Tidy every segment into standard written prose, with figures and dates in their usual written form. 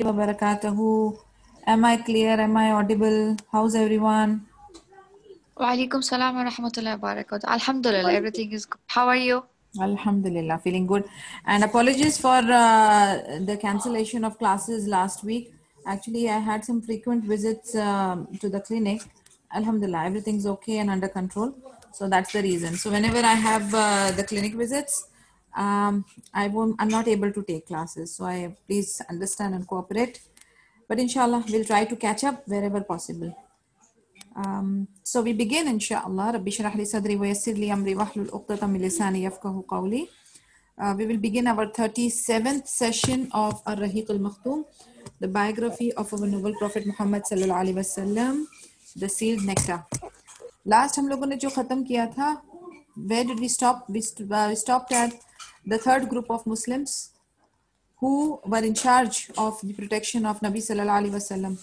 Wabarakatuhu. Am I clear? Am I audible? How's everyone? Walaikum salam wa rahmatullahi wa barakatuh. Alhamdulillah, everything is good. How are you? Alhamdulillah, feeling good. And apologies for the cancellation of classes last week. Actually, I had some frequent visits to the clinic. Alhamdulillah, everything's okay and under control. So that's the reason. So whenever I have the clinic visits, I'm not able to take classes. So I please understand and cooperate. But inshallah, we'll try to catch up wherever possible. So we begin inshallah. Rabbi shrah li sadri wa yassir li amri wahlul 'uqdatam min lisani yafqahu qawli. We will begin our 37th session of Ar-Rahiq al-Makhtoom, the biography of our noble Prophet Muhammad sallallahu alaihi wasallam, the sealed nectar. Last हम लोगों ने जो खत्म किया था, where did we stop? We stopped at the third group of Muslims who were in charge of the protection of Nabi sallallahu alaihi wasallam.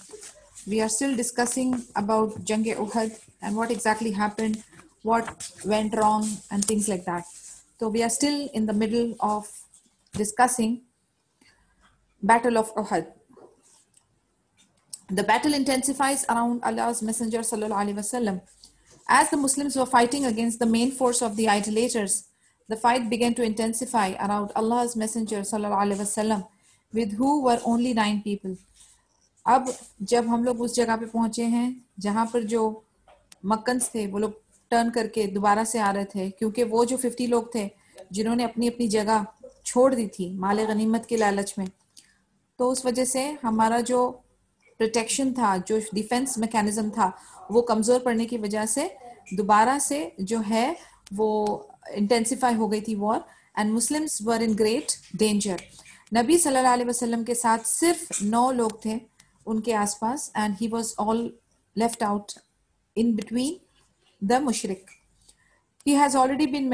We are still discussing about Jang-e Uhud and what exactly happened, what went wrong and things like that. So we are still in the middle of discussing Battle of Uhud. The battle intensifies around Allah's Messenger sallallahu alaihi wasallam. As the Muslims were fighting against the main force of the idolaters, the fight began to intensify around Allah's Messenger sallallahu alaihi wasallam, with who were only 9 people. अब जब हम लोग उस जगह पे पहुंचे हैं जहां पर जो मक्कन्स थे वो लोग टर्न करके दोबारा से आ रहे थे, क्योंकि वो जो 50 लोग थे जिन्होंने अपनी अपनी जगह छोड़ दी थी माले गनीमत के लालच में, तो उस वजह से हमारा जो प्रोटेक्शन था, जो डिफेंस मैकेनिज्म था, वो कमज़ोर पड़ने की वजह से दोबारा से जो है वो इंटेंसिफाई हो गई थी war, and Muslims were in great danger. नबी सल्लल्लाहु अलैहि वसल्लम के साथ सिर्फ 9 लोग थे उनके आसपास, and he was all left out in between the mushrik. It has already been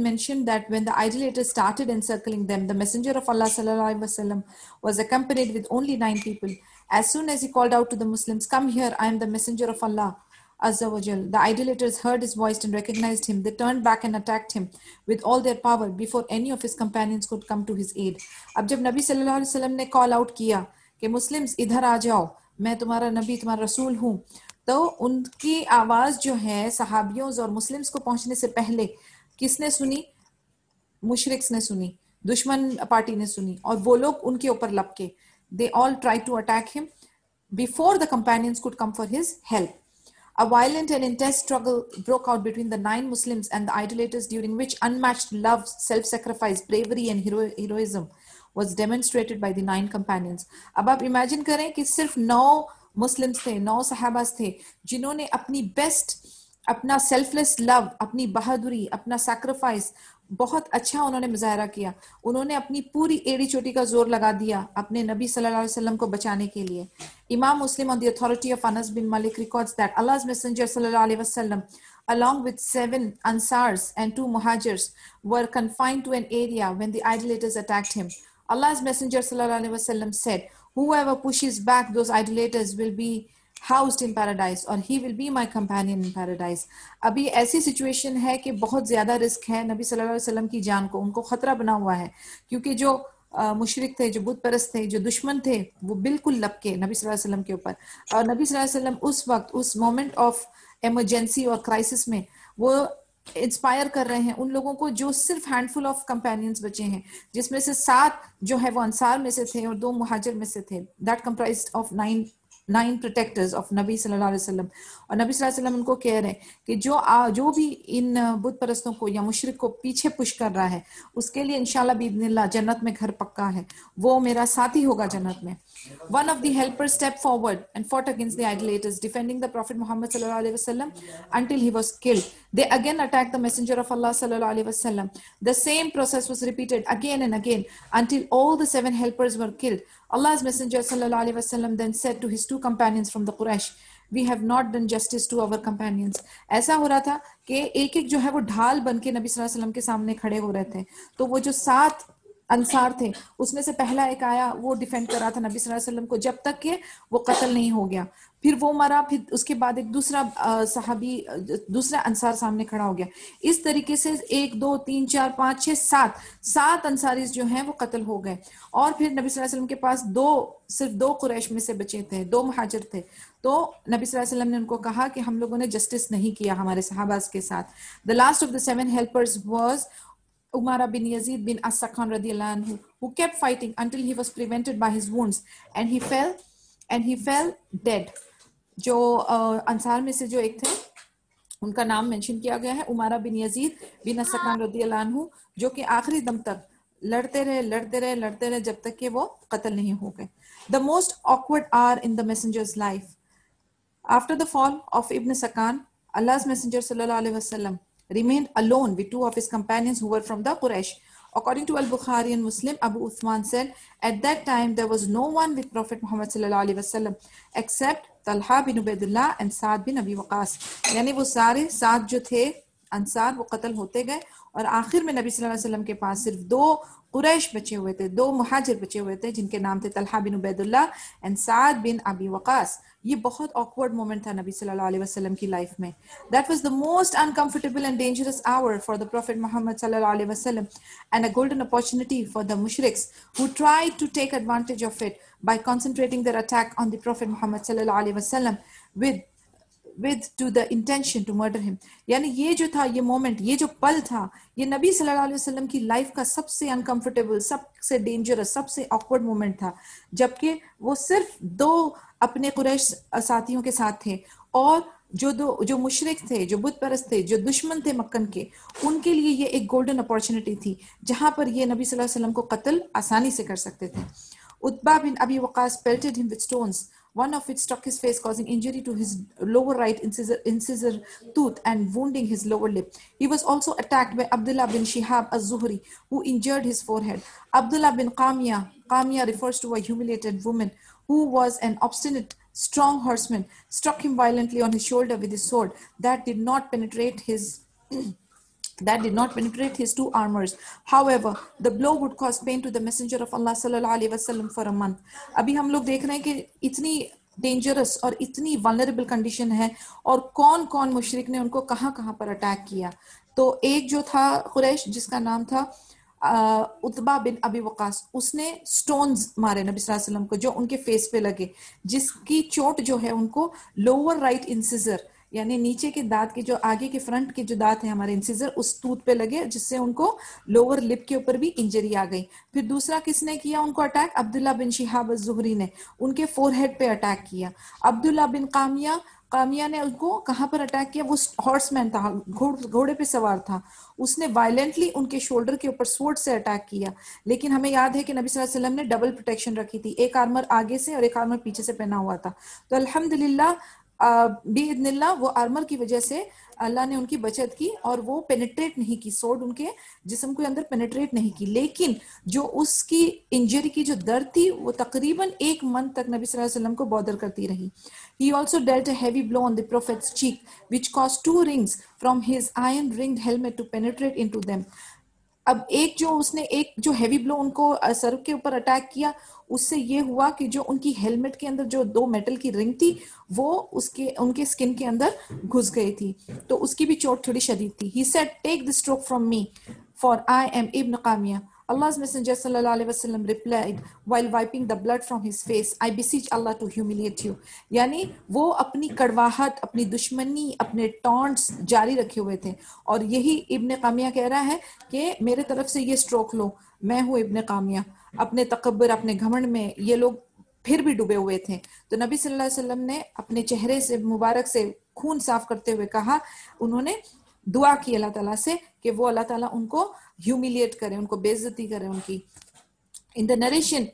mentioned that when the idolaters started encircling them, the Messenger of Allah sallallahu alaihi wasallam was accompanied with only 9 people. As soon as he called out to the Muslims, "Come here, I am the Messenger of Allah Azza wa Jal," the idolaters heard his voice and recognized him. They turned back and attacked him with all their power before any of his companions could come to his aid. अब जब नबी सल्लल्लाहु अलैहि वसल्लम ने call out किया कि Muslims इधर आ जाओ, मैं तुम्हारा नबी, तुम्हारा रसूल हूँ, तो उनकी आवाज जो है सहाबियों और मुस्लिम्स को पहुंचने से पहले किसने सुनी? मुशरिक्स ने सुनी, दुश्मन पार्टी ने सुनी, और वो लोग उनके ऊपर लपके. They all tried to attack him before the companions could come for his help. A violent and intense struggle broke out between the 9 Muslims and the idolaters, during which unmatched love, self-sacrifice, bravery and heroism was demonstrated by the 9 companions. अब आप imagine करें कि सिर्फ 9 Muslims थे, 9 सहाबास थे जिन्होंने अपनी best, अपना सेल्फलेस लव, अपनी बहादुरी, अपना सैक्रिफाइस बहुत अच्छा उन्होंने मुजाहरा किया. उन्होंने अपनी पूरी एड़ी चोटी का जोर लगा दिया अपने नबी सल्लल्लाहु अलैहि वसल्लम को बचाने के लिए. Imam Muslim, on the authority of Anas bin Malik, records that Allah's Messenger sallallahu alaihi wasallam, along with 7 Ansars and 2 Muhajirs, were confined to an area when the idolaters attacked him. Allah's Messenger sallallahu alaihi wasallam said, "Whoever pushes back those idolaters will be housed in paradise, or he will be my companion in paradise." अभी ऐसी situation है कि बहुत ज्यादा risk है नबी सल्लल्लाहु अलैहि वसल्लम की जान को, उनको खतरा बना हुआ है, क्योंकि जो मुशरिक थे, जो बुत परस्त थे, जो दुश्मन थे, वो बिल्कुल लपके नबी सल्लल्लाहु अलैहि वसल्लम के ऊपर. और नबी सल्लल्लाहु अलैहि वसल्लम उस वक्त, उस मोमेंट ऑफ इमरजेंसी और क्राइसिस में वो इंस्पायर कर रहे हैं उन लोगों को जो सिर्फ हैंडफुल ऑफ कंपेनियंस बचे हैं, जिसमें से 7 जो है वो अंसार में से थे और 2 मुहाजिर में से थे. That comprised of 9 protectors of नबी सल्लल्लाहु अलैहि वसल्लम. और नबी सल्लल्लाहु अलैहि वसल्लम उनको कह रहे हैं कि जो भी इन बुत परस्तों को या मुशरिक को पीछे पुश कर रहा है, उसके लिए इंशाल्लाह बिइज़्निल्लाह जन्नत में घर पक्का है, वो मेरा साथी होगा जन्नत में. One of the helpers stepped forward and fought against the idolaters, defending the Prophet Muhammad sallallahu alaihi wasallam until he was killed. They again attacked the Messenger of Allah sallallahu alaihi wasallam. The same process was repeated again and again until all the 7 helpers were killed. Allah's Messenger sallallahu alaihi wasallam then said to his 2 companions from the Quraysh, "We have not done justice to our companions." ऐसा हो रहा था कि एक-एक जो है वो ढाल बन के नबी सल्लल्लाहु अलैहि वसल्लम के सामने खड़े हो रहे थे. तो वो जो 7 अंसार थे, उसमें से पहला एक आया, वो डिफेंड कर रहा था नबी सल्लल्लाहु अलैहि वसल्लम को जब तक कि वो कत्ल नहीं हो गया। फिर वो मरा, फिर उसके बाद एक दूसरा सहाबी, दूसरा अंसार सामने खड़ा हो गया। इस तरीके से 1 2 3 4 5 6 7 अंसारीज जो हैं वो कत्ल हो गए। और फिर नबी सल्लल्लाहु अलैहि वसल्लम के पास सिर्फ दो कुरैश में से बचे थे, 2 मुहाजिर थे। तो नबी सल्लल्लाहु अलैहि वसल्लम ने उनको कहा कि हम लोगों ने जस्टिस नहीं किया हमारे सहाबाज के साथ। The last of the 7 helpers was Umar bin Yazid bin As-Sakhan radiyallahu anhu, who kept fighting until he was prevented by his wounds and he fell dead. जो अंसार में से जो एक थे उनका नाम मेंशन किया गया है, उमारा बिन यजीद बिन अस-सकान रदियल्लाहु अन्हु, जो कि आखिरी दम तक लड़ते रहे जब तक कि वो कत्ल नहीं हो गए। The most awkward hour in the messenger's life. After the fall of Ibn Sakan, Allah's Messenger sallallahu alaihi wasallam remained alone with 2 of his companions who were from the Quraysh. According to Al-Bukhari and Muslim, Abu Uthman said, at that time there was no one with Prophet Muhammad sallallahu alaihi wasallam except Talha bin Ubaidullah and Saad bin Abi Waqas. यानी वो सारे सात जो थे अंसार वो कत्ल होते गए और आखिर में नबी सल्लल्लाहु अलैहि वसल्लम के पास सिर्फ 2 कुरैश बचे हुए थे, 2 मुहाजिर बचे हुए थे जिनके नाम थे तलहा बिन उबैदुल्लाह एंड साद बिन अबी वकास। ये बहुत ऑकवर्ड मोमेंट था नबी सल्लल्लाहु अलैहि वसल्लम की लाइफ में। That was the most uncomfortable and dangerous hour for the Prophet Muhammad sallallahu alaihi wasallam and a golden opportunity for the mushriks who tried to take advantage of it by concentrating their attack on the Prophet Muhammad sallallahu alaihi wasallam with to the intention to murder him. यानी ये जो था, ये moment, ये जो पल था, ये नबी सल्लल्लाहु अलैहि वसल्लम की लाइफ का सबसे अनकंफर्टेबल, सबसे डेंजरस, सबसे ऑकवर्ड मोमेंट था, जबकि वो सिर्फ 2 अपने कुरैश साथियों के साथ थे और जो मुशरिक थे, जो बुत परस्त थे, जो दुश्मन थे मक्कन के, उनके लिए ये एक गोल्डन अपॉर्चुनिटी थी जहां पर ये नबी सल्लल्लाहु अलैहि वसल्लम को कत्ल आसानी से कर सकते थे। Utbah bin Abi Waqas pelted him with stones, one of which struck his face, causing injury to his lower right incisor tooth and wounding his lower lip. He was also attacked by Abdullah bin Shihab az-Zuhri, who injured his forehead. Abdullah bin Qamiya refers to a humiliated woman who was an obstinate, strong horseman, struck him violently on his shoulder with his sword that did not penetrate his 2 armors. However, the blow would cause pain to the Messenger of Allah sallallahu alaihi wasallam for a month. अभी हम लोग देख रहे हैं कि इतनी dangerous और इतनी वल्नरेबल कंडीशन है और कौन मुशरिक ने उनको कहां पर अटैक किया। तो एक जो था कुरैश जिसका नाम था उतबा बिन अबी वकास, उसने स्टोन्स मारे नबी सल्लल्लाहु अलैहि वसल्लम को जो उनके फेस पे लगे, जिसकी चोट जो है उनको लोअर राइट इंसिजर यानी नीचे के दांत के जो आगे के फ्रंट के जो दांत है हमारे इंसिजर, उस टूथ पे लगे जिससे उनको लोअर लिप के ऊपर भी इंजरी आ गई। फिर दूसरा किसने किया उनको अटैक? अब्दुल्ला बिन शिहाब az-Zuhri ने उनके फोरहेड पे अटैक किया। अब्दुल्ला बिन कामिया ने उनको कहां पर अटैक किया? वो हॉर्समैन था, घोड़े पे सवार था, उसने वायलेंटली उनके शोल्डर के ऊपर स्वॉर्ड से अटैक किया। लेकिन हमें याद है कि नबी सल्लल्लाहु अलैहि वसल्लम ने डबल प्रोटेक्शन रखी थी, एक आर्मर आगे से और एक आर्मर पीछे से पहना हुआ था। तो अल्हम्दुलिल्लाह बिइज़्निल्लाह वो आर्मर की वजह से अल्लाह ने उनकी बचत की और वो पेनिट्रेट नहीं की, सोड उनके जिस्म के अंदर पेनिट्रेट नहीं की। लेकिन जो उसकी इंजरी की जो दर्द थी वो तकरीबन 1 मंथ तक नबी सल्लल्लाहु अलैहि वसल्लम को बॉदर करती रही। He also dealt a heavy blow on the Prophet's cheek, which caused 2 rings from his iron ringed helmet to penetrate into them. अब एक जो हेवी ब्लो उनको सर के ऊपर अटैक किया, उससे ये हुआ कि जो उनकी हेलमेट के अंदर जो 2 मेटल की रिंग थी वो उनके स्किन के अंदर घुस गई थी, तो उसकी भी चोट थोड़ी शदीद थी। He said, "Take the stroke from me, for I am Ibn Qamiya." Allah's Messenger sallallahu alaihi wasallam replied while wiping the blood from his face, "I beseech Allah to humiliate you." यानी वो अपनी कड़वाहट, अपनी दुश्मनी, अपने taunts जारी रखे हुए थे और यही इब्न कामिया कह रहा है कि मेरे तरफ से ये स्ट्रोक लो, मैं हूँ इब्न कामिया। अपने तकब्बुर, अपने घमंड में ये लोग फिर भी डूबे हुए थे। तो नबी सल्लल्लाहु अलैहि वसल्लम ने अपने चेहरे से मुबारक से खून साफ करते हुए कहा, उन्होंने दुआ की अल्लाह ताला से कि वो अल्लाह ताला उनको ह्यूमिलिएट करे, उनको बेइज्जती करे उनकी। In the narration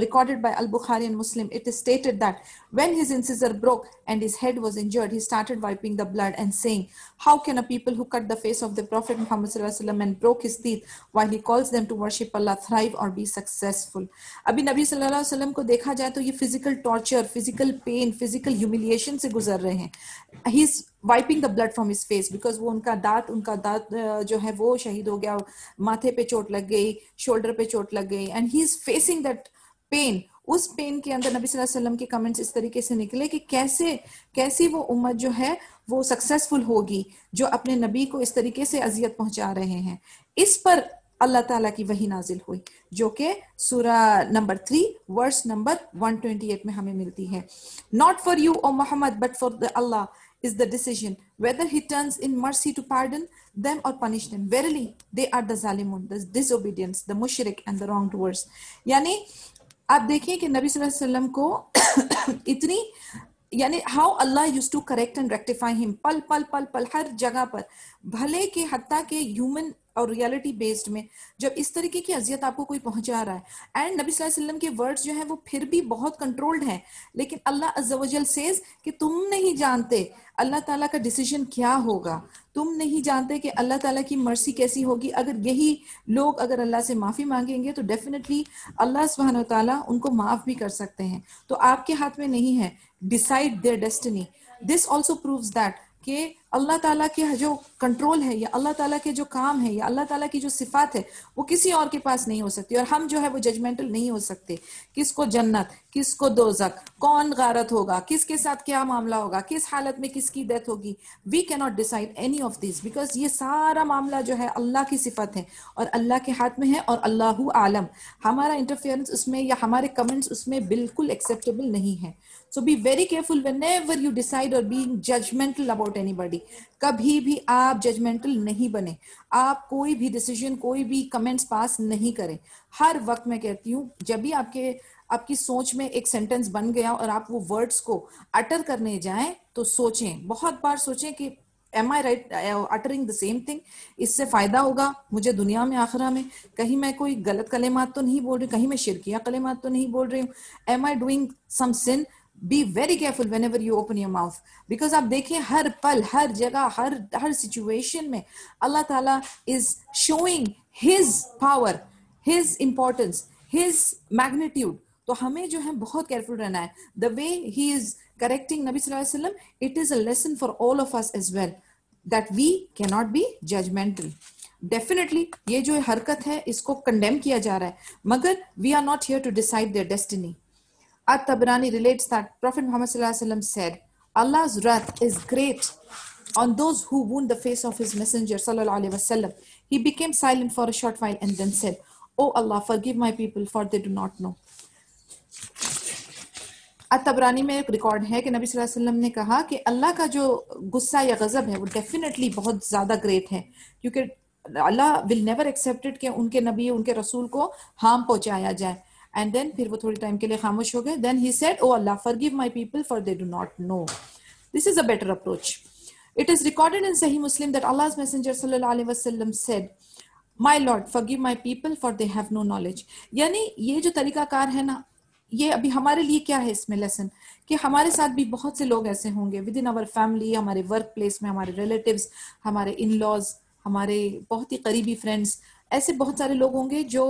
recorded by Al-Bukhari and Muslim, it is stated that when his incisor broke and his head was injured, he started wiping the blood and saying, "How can a people who cut the face of the Prophet Muhammad sallallahu alaihi wasallam and broke his teeth while he calls them to worship Allah thrive or be successful?" अभी नबी सल्लल्लाहु अलैहि वसल्लम को देखा जाए तो ये physical torture, physical pain, physical humiliation से गुजर रहे हैं। His wiping the blood from his face, because वो उनका दांत जो है वो शहीद हो गया, माथे पे चोट लग गई, शोल्डर पे चोट लग गई, and he is facing that pain. उस पेन के अंदर नबी सल्लल्लाहु अलैहि वसल्लम के कमेंट्स इस तरीके से निकले कि कैसी वो उम्मत जो है वो सक्सेसफुल होगी जो अपने नबी को इस तरीके से अजियत पहुंचा रहे हैं। इस पर अल्लाह ताला की वही नाजिल हुई जो कि सूरा नंबर 3 वर्स नंबर 128 में हमें मिलती है। Not for you O Muhammad but for the Allah is the decision whether he turns in mercy to pardon them or punish them. Verily they are the zalimun, the disobedience, the mushrik and the wrongdoers. यानी आप देखिए कि नबी सल्लल्लाहु अलैहि वसल्लम को इतनी यानी how Allah used to correct and rectify him, पल पल पल पल हर जगह पर, भले के हत्ता के ह्यूमन और रियलिटी बेस्ड में जब इस तरीके की अजियत आपको कोई पहुंचा रहा है, एंड नबी सल्लल्लाहु अलैहि वसल्लम के वर्ड्स जो हैं वो फिर भी बहुत कंट्रोल्ड हैं, लेकिन अल्लाह अज़्ज़ा वजल सेज कि तुम नहीं जानते अल्लाह ताला का डिसीजन क्या होगा, तुम नहीं जानते कि अल्लाह ताला की मर्सी कैसी होगी। अगर यही लोग अगर अल्लाह से माफी मांगेंगे तो डेफिनेटली अल्लाह सुब्हानहू व तआला उनको माफ भी कर सकते हैं। तो आपके हाथ में नहीं है decide their destiny. This also proves that कि अल्लाह ताला के जो कंट्रोल है या अल्लाह ताला के जो काम है या अल्लाह ताला की जो सिफात है वो किसी और के पास नहीं हो सकती, और हम जो है वो जजमेंटल नहीं हो सकते किसको जन्नत किसको दोज़ख, कौन गारत होगा, किसके साथ क्या मामला होगा, किस हालत में किसकी डेथ होगी। We can not decide any of this because ये सारा मामला जो है अल्लाह की सिफत है और अल्लाह के हाथ में है और अल्लाहु आलम। हमारा इंटरफेरेंस उसमें या हमारे कमेंट्स उसमें बिल्कुल एक्सेप्टेबल नहीं है। So be very careful whenever you decide or being judgmental about anybody. कभी भी आप judgmental नहीं बने, आप कोई भी decision कोई भी comments पास नहीं करें। हर वक्त मैं कहती हूँ जब भी आपकी सोच में एक सेंटेंस बन गया और आप वो वर्ड्स को अटर करने जाएं तो सोचें, बहुत बार सोचें कि am I right uttering the same thing? इससे फायदा होगा मुझे दुनिया में आखिरा में, कहीं मैं कोई गलत कलेमात तो नहीं बोल रही, कहीं मैं शिरकिया कलेमात तो नहीं बोल रही हूँ, am I doing some sin? Be very careful whenever you open your mouth, because आप देखिए हर पल हर जगह हर सिचुएशन में अल्लाह ताला is showing his power, his importance, his magnitude। तो हमें जो है बहुत केयरफुल रहना है। The way he is correcting नबी सल्लल्लाहु अलैहि वसल्लम, it is a lesson for all of us as well that we cannot be judgmental। Definitely ये जो हरकत है इसको कंडेम किया जा रहा है, मगर we are not here to decide their destiny। At-Tabrani relates that Prophet Muhammad sallallahu alaihi wasallam said, Allah's wrath is great on those who wound the face of his messenger sallallahu alaihi wasallam. He became silent for a short while and then said, Oh Allah, forgive my people for they do not know। at-Tabrani में एक record है कि नबी सल्लल्लाहु अलैहि वसल्लम ने कहा कि अल्लाह का जो गुस्सा या गजब है वो डेफिनेटली बहुत ज्यादा ग्रेट है, क्योंकि अल्लाह विल नेवर एक्सेप्टेड कि उनके नबी उनके रसूल को हार्म पहुंचाया जाए। And then फिर वो थोड़ी टाइम के लिए खामोश हो गए। Then he said, Oh Allah, forgive my people for they do not know। This is a better approach। It is recorded in Sahih Muslim that Allah's Messenger sallallahu alaihi wasallam said, My Lord, forgive my people for they have no knowledge। यानी ये जो तरीकाकार है ना, ये अभी हमारे लिए क्या है इसमें लेसन, कि हमारे साथ भी बहुत से लोग ऐसे होंगे विद इन आवर फैमिली, हमारे वर्क प्लेस में, हमारे रिलेटिव्स, हमारे इन लॉज, हमारे बहुत ही करीबी फ्रेंड्स, ऐसे बहुत सारे लोग होंगे जो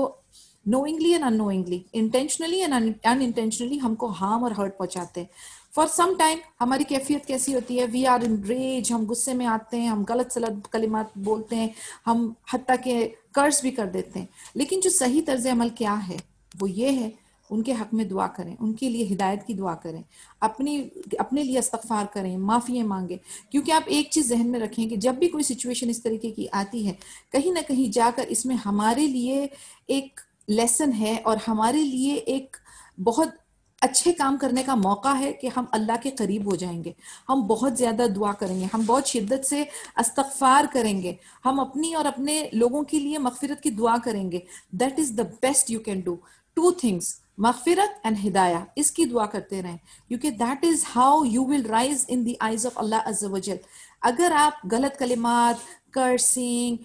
knowingly and unknowingly, intentionally and unintentionally हमको harm और hurt पहुंचाते हैं। For some time हमारी कैफियत कैसी होती है, we are in rage, हम गुस्से में आते हैं, हम गलत सलत कलिमात बोलते हैं, हम हत्ता के कर्ज भी कर देते हैं। लेकिन जो सही तर्ज अमल क्या है वो ये है, उनके हक में दुआ करें, उनके लिए हिदायत की दुआ करें, अपने लिए इस्तगफार करें, माफियाँ मांगे। क्योंकि आप एक चीज जहन में रखें कि जब भी कोई सिचुएशन इस तरीके की आती है, कहीं ना कहीं जाकर इसमें हमारे लिए एक लेसन है और हमारे लिए एक बहुत अच्छे काम करने का मौका है कि हम अल्लाह के करीब हो जाएंगे। हम बहुत ज्यादा दुआ करेंगे, हम बहुत शिद्दत से इस्तगफार करेंगे, हम अपनी और अपने लोगों के लिए मगफिरत की दुआ करेंगे। That is the best you can do. Two things, मगफिरत एंड हिदाया, इसकी दुआ करते रहें, क्योंकि that is how you will rise in the eyes of Allah अज़्ज़ा वजल। अगर आप गलत कलिमात, कर्सिंग,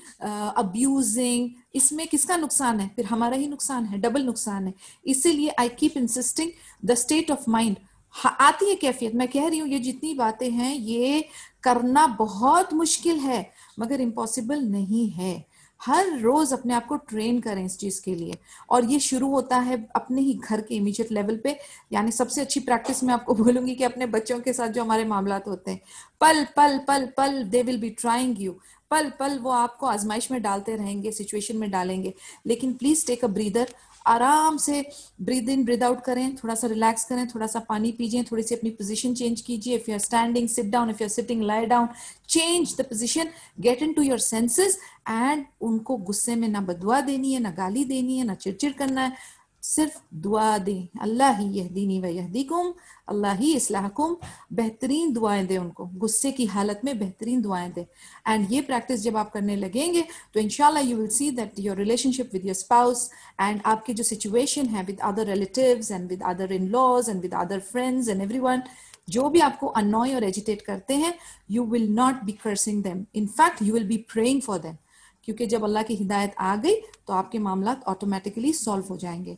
अब्यूजिंग, इसमें किसका नुकसान है? फिर हमारा ही नुकसान है, डबल नुकसान है। इसीलिए I keep insisting the state of mind. आती है कैफियत, मैं कह रही हूँ ये जितनी बातें हैं ये करना बहुत मुश्किल है मगर इम्पॉसिबल नहीं है। हर रोज अपने आप को ट्रेन करें इस चीज के लिए, और ये शुरू होता है अपने ही घर के इमीडिएट लेवल पे। यानी सबसे अच्छी प्रैक्टिस मैं आपको बोलूंगी कि अपने बच्चों के साथ जो हमारे मामलात होते हैं, पल पल पल पल they will be trying you, पल पल वो आपको आजमाइश में डालते रहेंगे, सिचुएशन में डालेंगे, लेकिन प्लीज टेक अ ब्रीदर, आराम से ब्रीद इन ब्रीद आउट करें, थोड़ा सा रिलैक्स करें, थोड़ा सा पानी पीजिए, थोड़ी सी अपनी पोजीशन चेंज कीजिए। If you are standing sit down, if you are sitting lie down, change the position, get into your senses and उनको गुस्से में ना बदुआ देनी है, ना गाली देनी है, ना चिड़चिड़ करना है, सिर्फ दुआ दें, अल्लाह ही यहदीनी व यहदीकुम, अल्लाह ही इस्लाहकुम, बेहतरीन दुआएं दें उनको, गुस्से की हालत में बेहतरीन दुआएं दें। एंड ये प्रैक्टिस जब आप करने लगेंगे तो इंशाल्लाह you will see that your relationship with your spouse and आपकी जो सिचुएशन है with other relatives and with other in laws and with other friends and everyone, जो भी आपको अनॉय और एजिटेट करते हैं, you will not be cursing them, in fact you will be praying for them, क्योंकि जब अल्लाह की हिदायत आ गई तो आपके मामला ऑटोमेटिकली सॉल्व हो जाएंगे।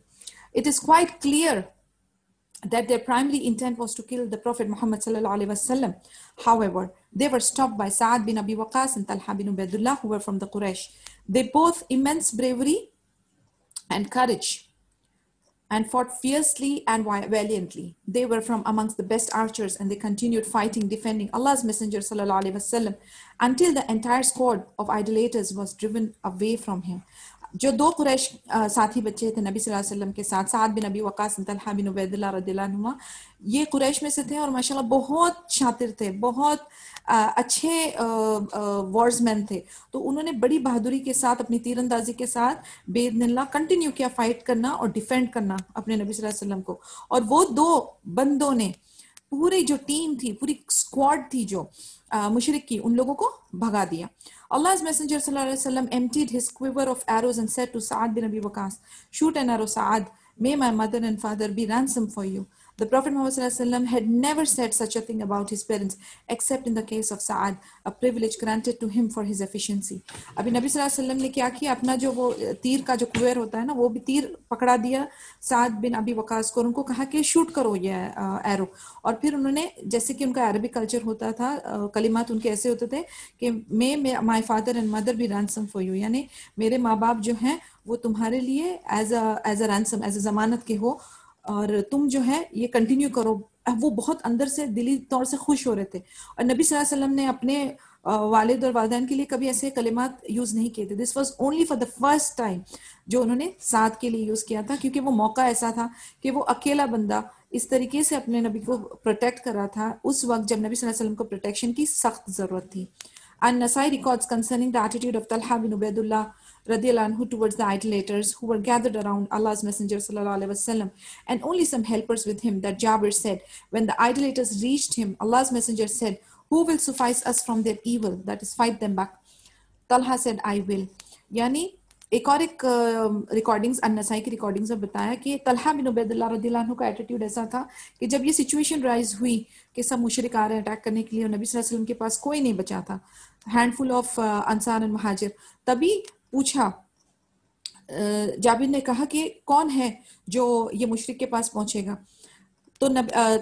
It is quite clear that their primary intent was to kill the Prophet Muhammad sallallahu alaihi wasallam. However, they were stopped by Sa'ad bin Abi Waqqas and Talha bin Ubaidullah, who were from the Quraysh. They both immense bravery and courage and fought fiercely and valiantly. They were from amongst the best archers, and they continued fighting, defending Allah's Messenger sallallahu alaihi wasallam until the entire squad of idolaters was driven away from him. जो दो कुरैश साथी बच्चे थे नबी सल्लल्लाहु अलैहि वसल्लम के साथ, साद बिन अबी वकास और तलहा बिन उबैदुल्लाह रदियल्लाहु अन्हुमा, ये कुरैश में से थे और माशाल्लाह बहुत शातिर थे, बहुत अच्छे वॉर्समैन थे। तो उन्होंने बड़ी बहादुरी के साथ, अपनी तीरंदाजी के साथ बेइज़्निल्लाह कंटिन्यू किया फाइट करना और डिफेंड करना अपने नबी सल्लल्लाहु अलैहि वसल्लम को। और वो दो बंदों ने पूरी जो टीम थी, पूरी स्क्वाड थी जो मुशरिक की, उन लोगों को भगा दिया। Allah's Messenger sallallahu alaihi wasallam emptied his quiver of arrows and said to Sa'ad bin Abi Waqqas, "Shoot an arrow, Sa'ad. May my mother and father be ransom for you." The Prophet Muhammad sallallahu alaihi wasallam had never said such a thing about his parents, except in the case of Sa'ad, a privilege granted to him for his efficiency. अभी नबी सल्लल्लाहु अलैहि वसल्लम ने क्या किया, अपना जो वो तीर का जो क्वेर होता है ना, वो भी तीर पकड़ा दिया साद बिन अबी वकास को और उनको कहा कि शूट करो ये एरो। और फिर उन्होंने, जैसे कि उनका अरबी कल्चर होता था, कलिमात उनके ऐसे होते थे कि may my father and mother be ransom for you, यानी मेरे माँ बाप जो हैं वो तुम्हारे लिए as a ransom, as a जमानत के हो, और तुम जो है ये कंटिन्यू करो। वो बहुत अंदर से दिली तौर से खुश हो रहे थे। और नबी सल्लल्लाहु अलैहि वसल्लम ने अपने वालिद और वालिदैन के लिए कभी ऐसे कलिमात यूज नहीं किए थे। This was only for the first time जो उन्होंने साथ के लिए यूज किया था, क्योंकि वो मौका ऐसा था कि वो अकेला बंदा इस तरीके से अपने नबी को प्रोटेक्ट कर रहा था उस वक्त जब नबी सल्लल्लाहु अलैहि वसल्लम को प्रोटेक्शन की सख्त जरूरत थी। An-Nasai records concerning the attitude of Talha bin Ubaidullah radiallahu anhu towards the idolaters who were gathered around Allah's Messenger sallallahu alaihi wasallam, and only some helpers with him, that Jabir said, when the idolaters reached him, Allah's Messenger said, "Who will suffice us from their evil?" That is, fight them back. Talha said, "I will." यानी एक और एक recordings, अन्नसाई की recordings में बताया कि तलहा बिन उबैदुल्लाह रदियल्लाहु अन्हु का एटीट्यूड ऐसा था कि जब ये सिचुएशन राइज हुई कि सब मुशरिक आ रहे हैं अटैक करने के लिए और नबी सल्लल्लाहु अलैहि वसल्लम के पास कोई नहीं बचा था, हैंडफुल ऑफ अंसार एंड मुहाजिर, तभी पूछा, जाबिर ने कहा कि कौन है जो ये मुशरिक के पास पहुंचेगा।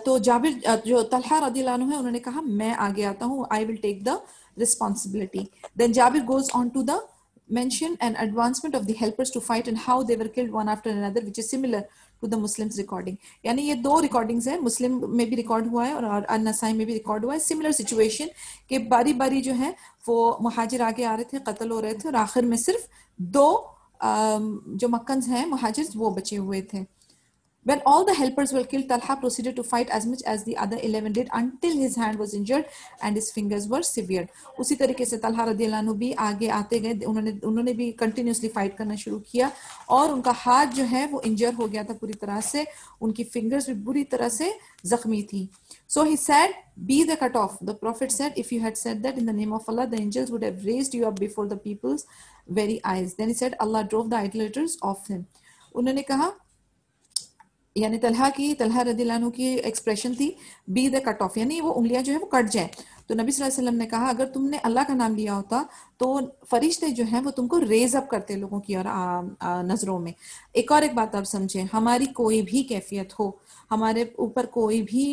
तो जाबिर जो तलहा रदियल्लाहु अन्हु है, उन्होंने कहा मैं आगे आता हूँ, I will take the responsibility. Then Jabir goes on to the mention and advancement of the helpers to fight and how they were killed one after another, which is similar to the Muslims recording. यानी ये दो recordings है, मुस्लिम में भी record हुआ है और अन-नसाई में भी रिकॉर्ड हुआ है, सिमिलर सिचुएशन कि बारी बारी जो है वो मुहाजिर आगे आ रहे थे, कत्ल हो रहे थे, और आखिर में सिर्फ दो जो मक्कन्स हैं मुहाजिर वो बचे हुए थे। When all the helpers were killed, Talha proceeded to fight as much as the other 11 did until his hand was injured and his fingers were severed. उसी तरीके से तलहा रदियल्लाहु अन्हु भी आगे आते गए, उन्होंने भी कंटिन्यूसली फाइट करना शुरू किया और उनका हाथ जो है वो इंजर हो गया था पूरी तरह से, उनकी फिंगर्स भी बुरी तरह से जख्मी थी। So he said, "Be the cut off." The Prophet said, "If you had said that in the name of Allah, the angels would have raised you up before the people's very eyes." Then he said, "Allah drove the idolaters off him." उन्होंने कहा, यानी तलहा रदियल्लाहु अन्हु की expression थी be the cut off, यानी वो उंगलियां जो है वो कट जाए। तो नबी सल्लल्लाहु अलैहि वसल्लम ने कहा अगर तुमने अल्लाह का नाम लिया होता तो फरिश्ते जो हैं वो तुमको रेज अप करते लोगों की और नजरों में। एक और एक बात आप समझें, हमारी कोई भी कैफियत हो, हमारे ऊपर कोई भी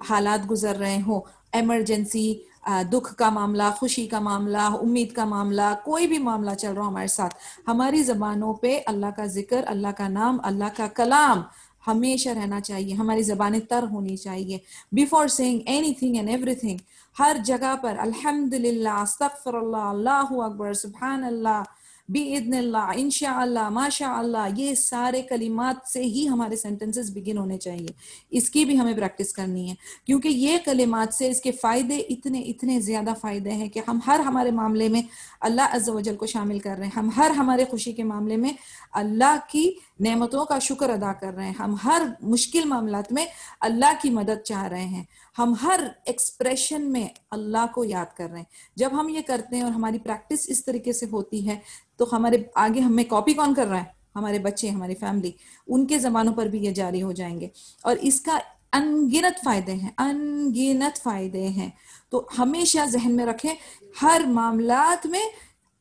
हालात गुजर रहे हो, इमरजेंसी, दुख का मामला, खुशी का मामला, उम्मीद का मामला, कोई भी मामला चल रहा हो हमारे साथ, हमारी ज़बानों पे अल्लाह का जिक्र, अल्लाह का नाम, अल्लाह का कलाम हमेशा रहना चाहिए। हमारी ज़बानें तर होनी चाहिए before saying anything and everything. हर जगह पर अल्हम्दुलिल्लाह, अस्तगफिरुल्लाह, अल्लाहु अकबर, सुभान अल्लाह, बिइज़्निल्लाह, इंशाअल्लाह, माशाअल्लाह, ये सारे कलिमात से ही हमारे सेंटेंसेस बिगिन होने चाहिए। इसकी भी हमें प्रैक्टिस करनी है, क्योंकि ये कलिमात से इसके फ़ायदे इतने इतने ज़्यादा फ़ायदे हैं कि हम हर हमारे मामले में अल्लाह अज़्ज़ा वजल को शामिल कर रहे हैं। हम हर हमारे खुशी के मामले में अल्लाह की नेमतों का शुक्र अदा कर रहे हैं। हम हर मुश्किल मामलात में अल्लाह की मदद चाह रहे हैं। हम हर एक्सप्रेशन में अल्लाह को याद कर रहे हैं। जब हम ये करते हैं और हमारी प्रैक्टिस इस तरीके से होती है, तो हमारे आगे हमें कॉपी कौन कर रहा है? हमारे बच्चे, हमारी फैमिली, उनके ज़मानों पर भी ये जारी हो जाएंगे। और इसका अनगिनत फ़ायदे हैं, अनगिनत फ़ायदे हैं। तो हमेशा जहन में रखें, हर मामलात में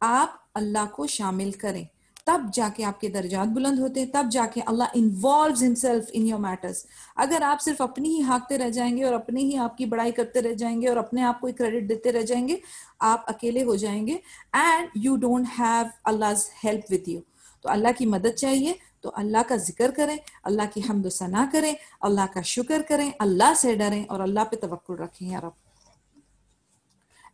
आप अल्लाह को शामिल करें, तब जाके आपके दर्जात बुलंद होते हैं, तब जाके Allah involves himself in your matters. अगर आप सिर्फ अपनी ही हाँकते रह जाएंगे और अपनी ही आपकी बड़ाई करते रह जाएंगे और अपने आप को क्रेडिट देते रह जाएंगे, आप अकेले हो जाएंगे and you don't have Allah's help with you. तो अल्लाह की मदद चाहिए तो अल्लाह का जिक्र करें, अल्लाह की हम्द सना करें, अल्लाह का शुक्र करें, अल्लाह से डरें और अल्लाह पे तवक्कुल रखें या रब।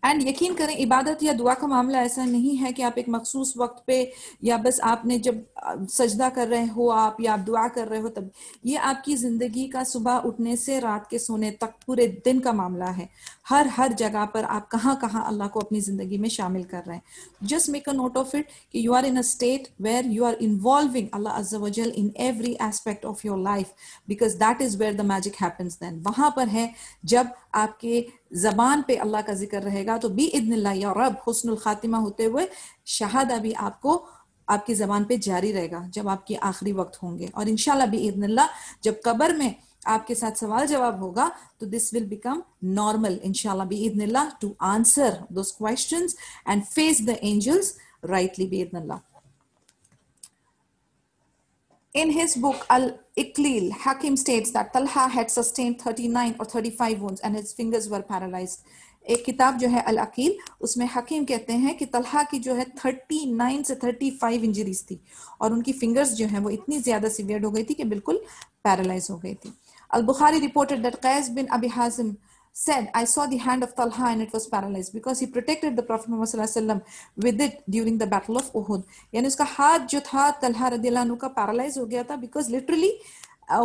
एंड यकीन करें, इबादत या दुआ का मामला ऐसा नहीं है कि आप एक मखसूस वक्त पे या बस आपने जब सजदा कर रहे हो आप या आप दुआ कर रहे हो तब। ये आपकी ज़िंदगी का सुबह उठने से रात के सोने तक पूरे दिन का मामला है। हर हर जगह पर आप कहाँ कहाँ अल्लाह को अपनी ज़िंदगी में शामिल कर रहे हैं। Just make a note of it कि you are in a state where you are involving Allah अज़्ज़ा वजल in every aspect of your life, because that is where the magic happens. Then वहाँ पर है जब आपके ज़बान पे अल्लाह का जिक्र रहेगा, तो बिइज़्निल्लाह या रब हुस्नुल खातिमा होते हुए शहादा भी आपको आपकी ज़बान पे जारी रहेगा जब आपके आखिरी वक्त होंगे। और इंशाल्लाह बिइज़्निल्लाह जब कब्र में आपके साथ सवाल जवाब होगा तो दिस विल बिकम नॉर्मल इंशाल्लाह बिइज़्निल्लाह to answer those questions and face the angels rightly बिइज़्निल्लाह। In his book Al-Iqlil, Hakim states that Talha had sustained 39 or 35 wounds and his fingers were paralyzed. एक किताब जो है अल-अकील, उसमें हकीम कहते हैं कि तलहा की जो है 39 से 35 इंजरीज थी और उनकी फिंगर्स जो है वो इतनी ज्यादा सीवियर हो गई थी कि बिल्कुल पैरालाइज हो गई थी। Al-Bukhari reported that Qais bin Abi Hazim said, I saw the hand of Talha and it was paralyzed because he protected the Prophet Muhammad sallallahu alaihi wasallam with it during the battle of Uhud. यानी उसका हाथ जो था तलहा रदियल्लाहु अन्हु का paralyse हो गया था because literally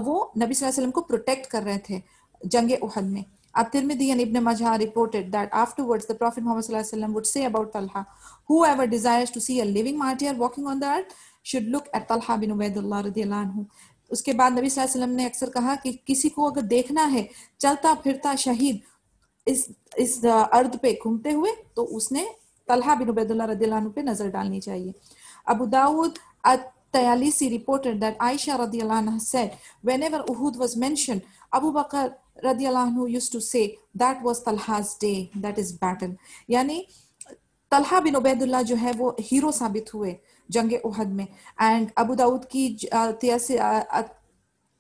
वो नबी सल्लल्लाहु अलैहि वसल्लम को प्रोटेक्ट कर रहे थे जंग उहद में। At-Tirmidhi and Ibn Majah reported that afterwards the Prophet Muhammad sallallahu alaihi wasallam would say about Talha, whoever desires to see a living martyr walking on the earth should look at Talha bin Ubaidullah radiyallahu anhu. उसके बाद नबी सल्लल्लाहु अलैहि वसल्लम ने अक्सर कहा कि किसी को अगर देखना है चलता फिरता शहीद इस अर्द पे घूमते हुए तो उसने तलहा बिन उबैदुल्लाह रदियल्लाहु अन्हु पे नजर डालनी चाहिए। Abu Dawood at-Tayalisi reported that Aisha radiyallahu anha said, whenever Uhud was mentioned, Abu Bakr radiyallahu anhu used to say, that was Talha's day, that is battle. यानी तलहा बिन उबैदुल्लाह जो है वो हीरो साबित हुए जंग उहद में। एंड अबू दाऊद की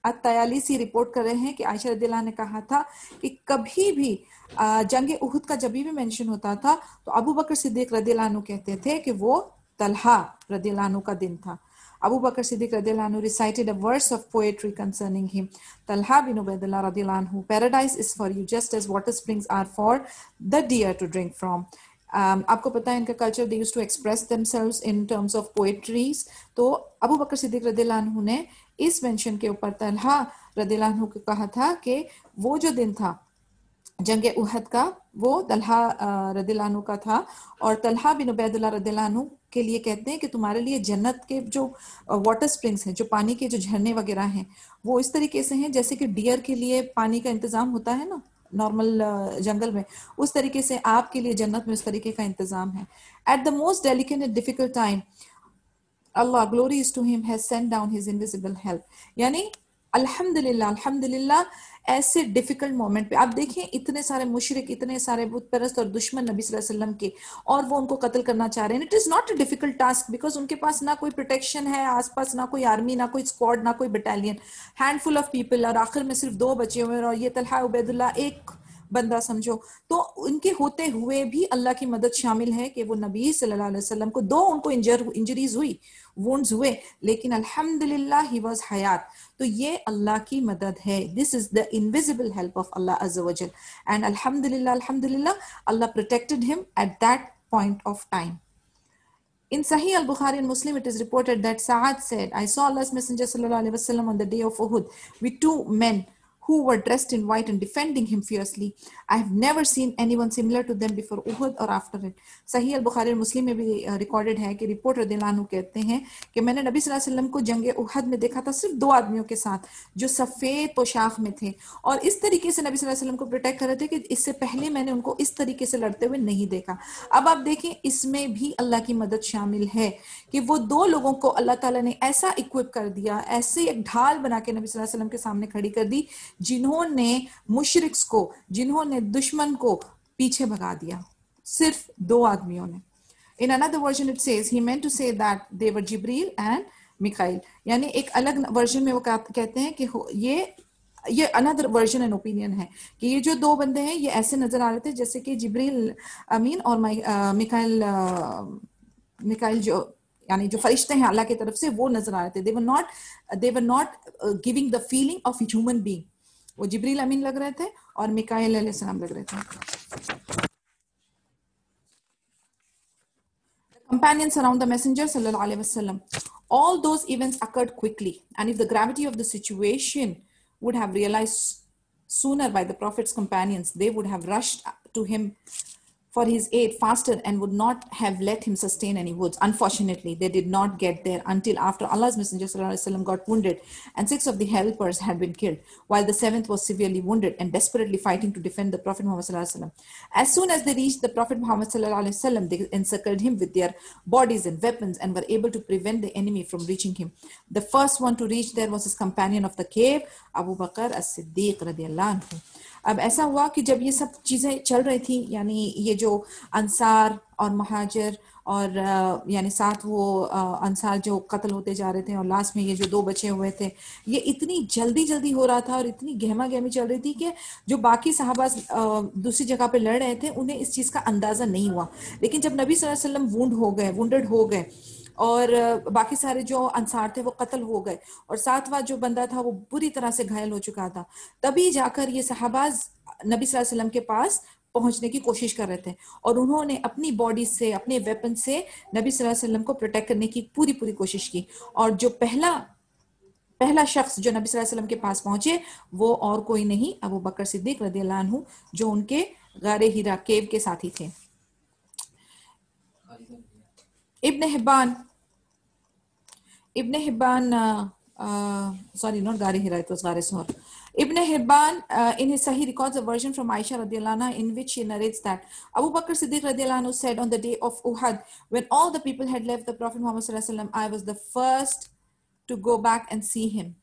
अत-तयालिसी रिपोर्ट कर रहे हैं कि आयशा रदियल्लाहु ने कहा था कि कभी भी जंग उहद का जब भी मेंशन होता था तो अबू बकर सिद्दीक रदियल्लाहु कहते थे कि वो तलहा रदियल्लाहु का दिन था। Abu Bakr Siddiq radiallahu anhu recited a verse of poetry concerning him. Talha bin Ubaidullah radiallahu anhu, paradise is for you just as water springs are for the deer to drink from. आपको पता है इनका culture, they used to express themselves in terms of poetries. तो अबू बकर सिद्दीक रदियल्लाहु अन्हु ने इस mention के ऊपर तलहा रदियल्लाहु अन्हु को कहा था कि वो जो दिन था जंग उहद का वो तलहा रदियल्लाहु अन्हु का था। और तलहा बिन उबैदुल्लाह रदियल्लाहु अन्हु के लिए कहते हैं कि तुम्हारे लिए जन्नत के जो वाटर स्प्रिंग्स हैं, जो पानी के जो झरने वगैरह हैं, वो इस तरीके से हैं जैसे कि डियर के लिए पानी का इंतजाम होता है ना नॉर्मल जंगल में, उस तरीके से आपके लिए जन्नत में उस तरीके का इंतजाम है। At the most delicate and difficult time Allah, glory is to him, has sent down his invisible help. यानी अल्हम्दुलिल्लाह अल्हम्दुलिल्लाह ऐसे डिफिकल्ट मोमेंट पे आप देखें इतने सारे मुशरिक, इतने सारे बुत परस्त और दुश्मन नबी सल्लल्लाहु अलैहि वसल्लम के, और वो उनको कत्ल करना चाह रहे हैं। It is not a difficult task because उनके पास ना कोई प्रोटेक्शन है आसपास, ना कोई आर्मी, ना कोई स्क्वाड, ना कोई बटालियन, हैंडफुल ऑफ पीपल, और आखिर में सिर्फ 2 बचे हुए हैं और ये तलहा उबैदुल्लाह एक बंदा समझो, तो उनके होते हुए भी अल्लाह की मदद शामिल है कि वो नबी सल्लल्लाहु अलैहि वसल्लम को, दो उनको इंजरीज हुई, वुंड्स हुए, लेकिन अल्हम्दुलिल्लाह ही वाज हयात। तो ये अल्लाह की मदद है, this is the invisible help of Allah अज़्ज़ा वजल, एंड अल्हम्दुलिल्लाह अल्हम्दुलिल्लाह Allah protected him at that point of time. In Sahih al-Bukhari and Muslim, it is reported that Sa'ad said, I saw Allah's Messenger sallallahu alaihi wasallam on the day of Uhud with two men who were dressed in white and defending him fiercely. I have never seen anyone similar to them before Uhud or after it. Sahih al-Bukhari और मुस्लिम में भी recorded है कि report रदियल्लाहु अन्हु कहते हैं कि मैंने नबी सल्लल्लाहु अलैहि वसल्लम को जंग उहद में देखा था सिर्फ दो आदमियों के साथ जो सफेद पोशाक में थे, और इस तरीके से नबी सल्लल्लाहु अलैहि वसल्लम को प्रोटेक्ट कर रहे थे कि इससे पहले मैंने उनको इस तरीके से लड़ते हुए नहीं देखा। अब आप देखें, इसमें भी अल्लाह की मदद शामिल है कि वो दो लोगों को अल्लाह ताला ने ऐसा इक्विप कर दिया, ऐसे एक ढाल बना के नबी सल्लल्लाहु अलैहि वसल्लम के सामने खड़ी कर दी, जिन्होंने मुशरिक्स को, जिन्होंने दुश्मन को पीछे भगा दिया, सिर्फ दो आदमियों ने। In another version it says he meant to say that they were Jibril and Mikail, यानी एक अलग वर्जन में वो कहते हैं कि ये अनदर वर्जन एंड ओपिनियन है कि ये जो दो बंदे हैं ये ऐसे नजर आ रहे थे जैसे कि जिब्रील अमीन और मिकाइल जो यानी जो फरिश्ते हैं अल्लाह की तरफ से, वो नजर आ रहे थे। they were not giving the feeling of a human being. वो जिब्रील अमीन लग रहे थे और मिकाइल अलैहिस्सलाम लग रहे थे। Companions around the messenger sallallahu alaihi wasallam, all those events occurred quickly, and if the gravity of the situation would have realized sooner by the prophet's companions, they would have rushed to him for his aid faster and would not have let him sustain any wounds. Unfortunately, they did not get there until after Allah's Messenger ﷺ got wounded and 6 of the helpers had been killed, while the 7th was severely wounded and desperately fighting to defend the Prophet Muhammad ﷺ. As soon as they reached the Prophet Muhammad ﷺ, they encircled him with their bodies and weapons and were able to prevent the enemy from reaching him. The first one to reach there was his companion of the cave, Abu Bakr as-Siddiq radiallahu anhu. अब ऐसा हुआ कि जब ये सब चीज़ें चल रही थी, यानी ये जो अंसार और महाजिर और यानी साथ वो अंसार जो कत्ल होते जा रहे थे और लास्ट में ये जो दो बचे हुए थे, ये इतनी जल्दी जल्दी हो रहा था और इतनी गहमा गहमी चल रही थी कि जो बाकी सहाबा दूसरी जगह पे लड़ रहे थे उन्हें इस चीज़ का अंदाज़ा नहीं हुआ। लेकिन जब नबी सल्लल्लाहु अलैहि वसल्लम वुंडेड हो गए और बाकी सारे जो अंसार थे वो कत्ल हो गए और सातवां जो बंदा था वो बुरी तरह से घायल हो चुका था, तभी जाकर ये सहाबाज नबी सल्लल्लाहु अलैहि वसल्लम के पास पहुंचने की कोशिश कर रहे थे और उन्होंने अपनी बॉडी से, अपने वेपन से नबी सल्लल्लाहु अलैहि वसल्लम को प्रोटेक्ट करने की पूरी कोशिश की। और जो पहला शख्स जो नबी सल्लल्लाहु अलैहि वसल्लम के पास पहुंचे वो और कोई नहीं, अबू बकर सिद्दीक रदियल्लाहु अन्हु, जो उनके गारे हिरा केव के साथी थे। Ibn Hibban, sorry, not Gari Hira, it was Gari Suhar. Ibn Hibban, in his Sahih, records a version from Aisha radiallahu anha in which she narrates that Abu Bakr Siddiq radiallahu anhu said on the day of Uhud, when all the people had left the Prophet Muhammad sallallahu alaihi wasallam, I was the first to go back and see him.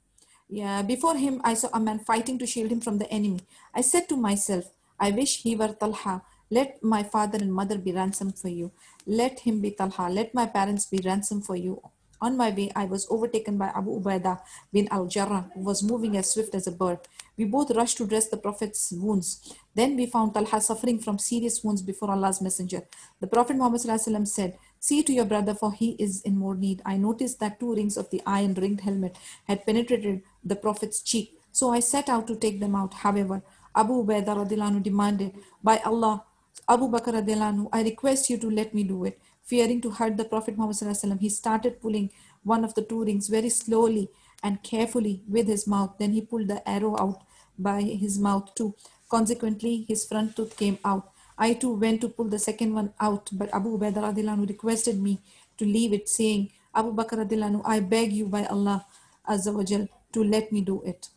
Yeah, before him, I saw a man fighting to shield him from the enemy. I said to myself, I wish he were Talha. Let my father and mother be ransom for you. Let him be Talha. Let my parents be ransom for you. On my way, I was overtaken by Abu Ubaidah bin al-Jarrah, who was moving as swift as a bird. We both rushed to dress the Prophet's wounds. Then we found Talha suffering from serious wounds before Allah's Messenger. The Prophet Muhammad said, see to your brother, for he is in more need. I noticed that 2 rings of the iron ringed helmet had penetrated the Prophet's cheek. So I set out to take them out. However, Abu Ubaidah radiallahu anhu demanded, by Allah, Abu Bakr radiallahu anhu, I request you to let me do it. Fearing to hurt the Prophet Muhammad, he started pulling one of the 2 rings very slowly and carefully with his mouth. Then he pulled the arrow out by his mouth too. Consequently, his front tooth came out. I too went to pull the second one out, but Abu Ubaidah radiallahu anhu requested me to leave it, saying, Abu Bakr radiallahu anhu, I beg you by Allah Azza wa Jal to let me do it.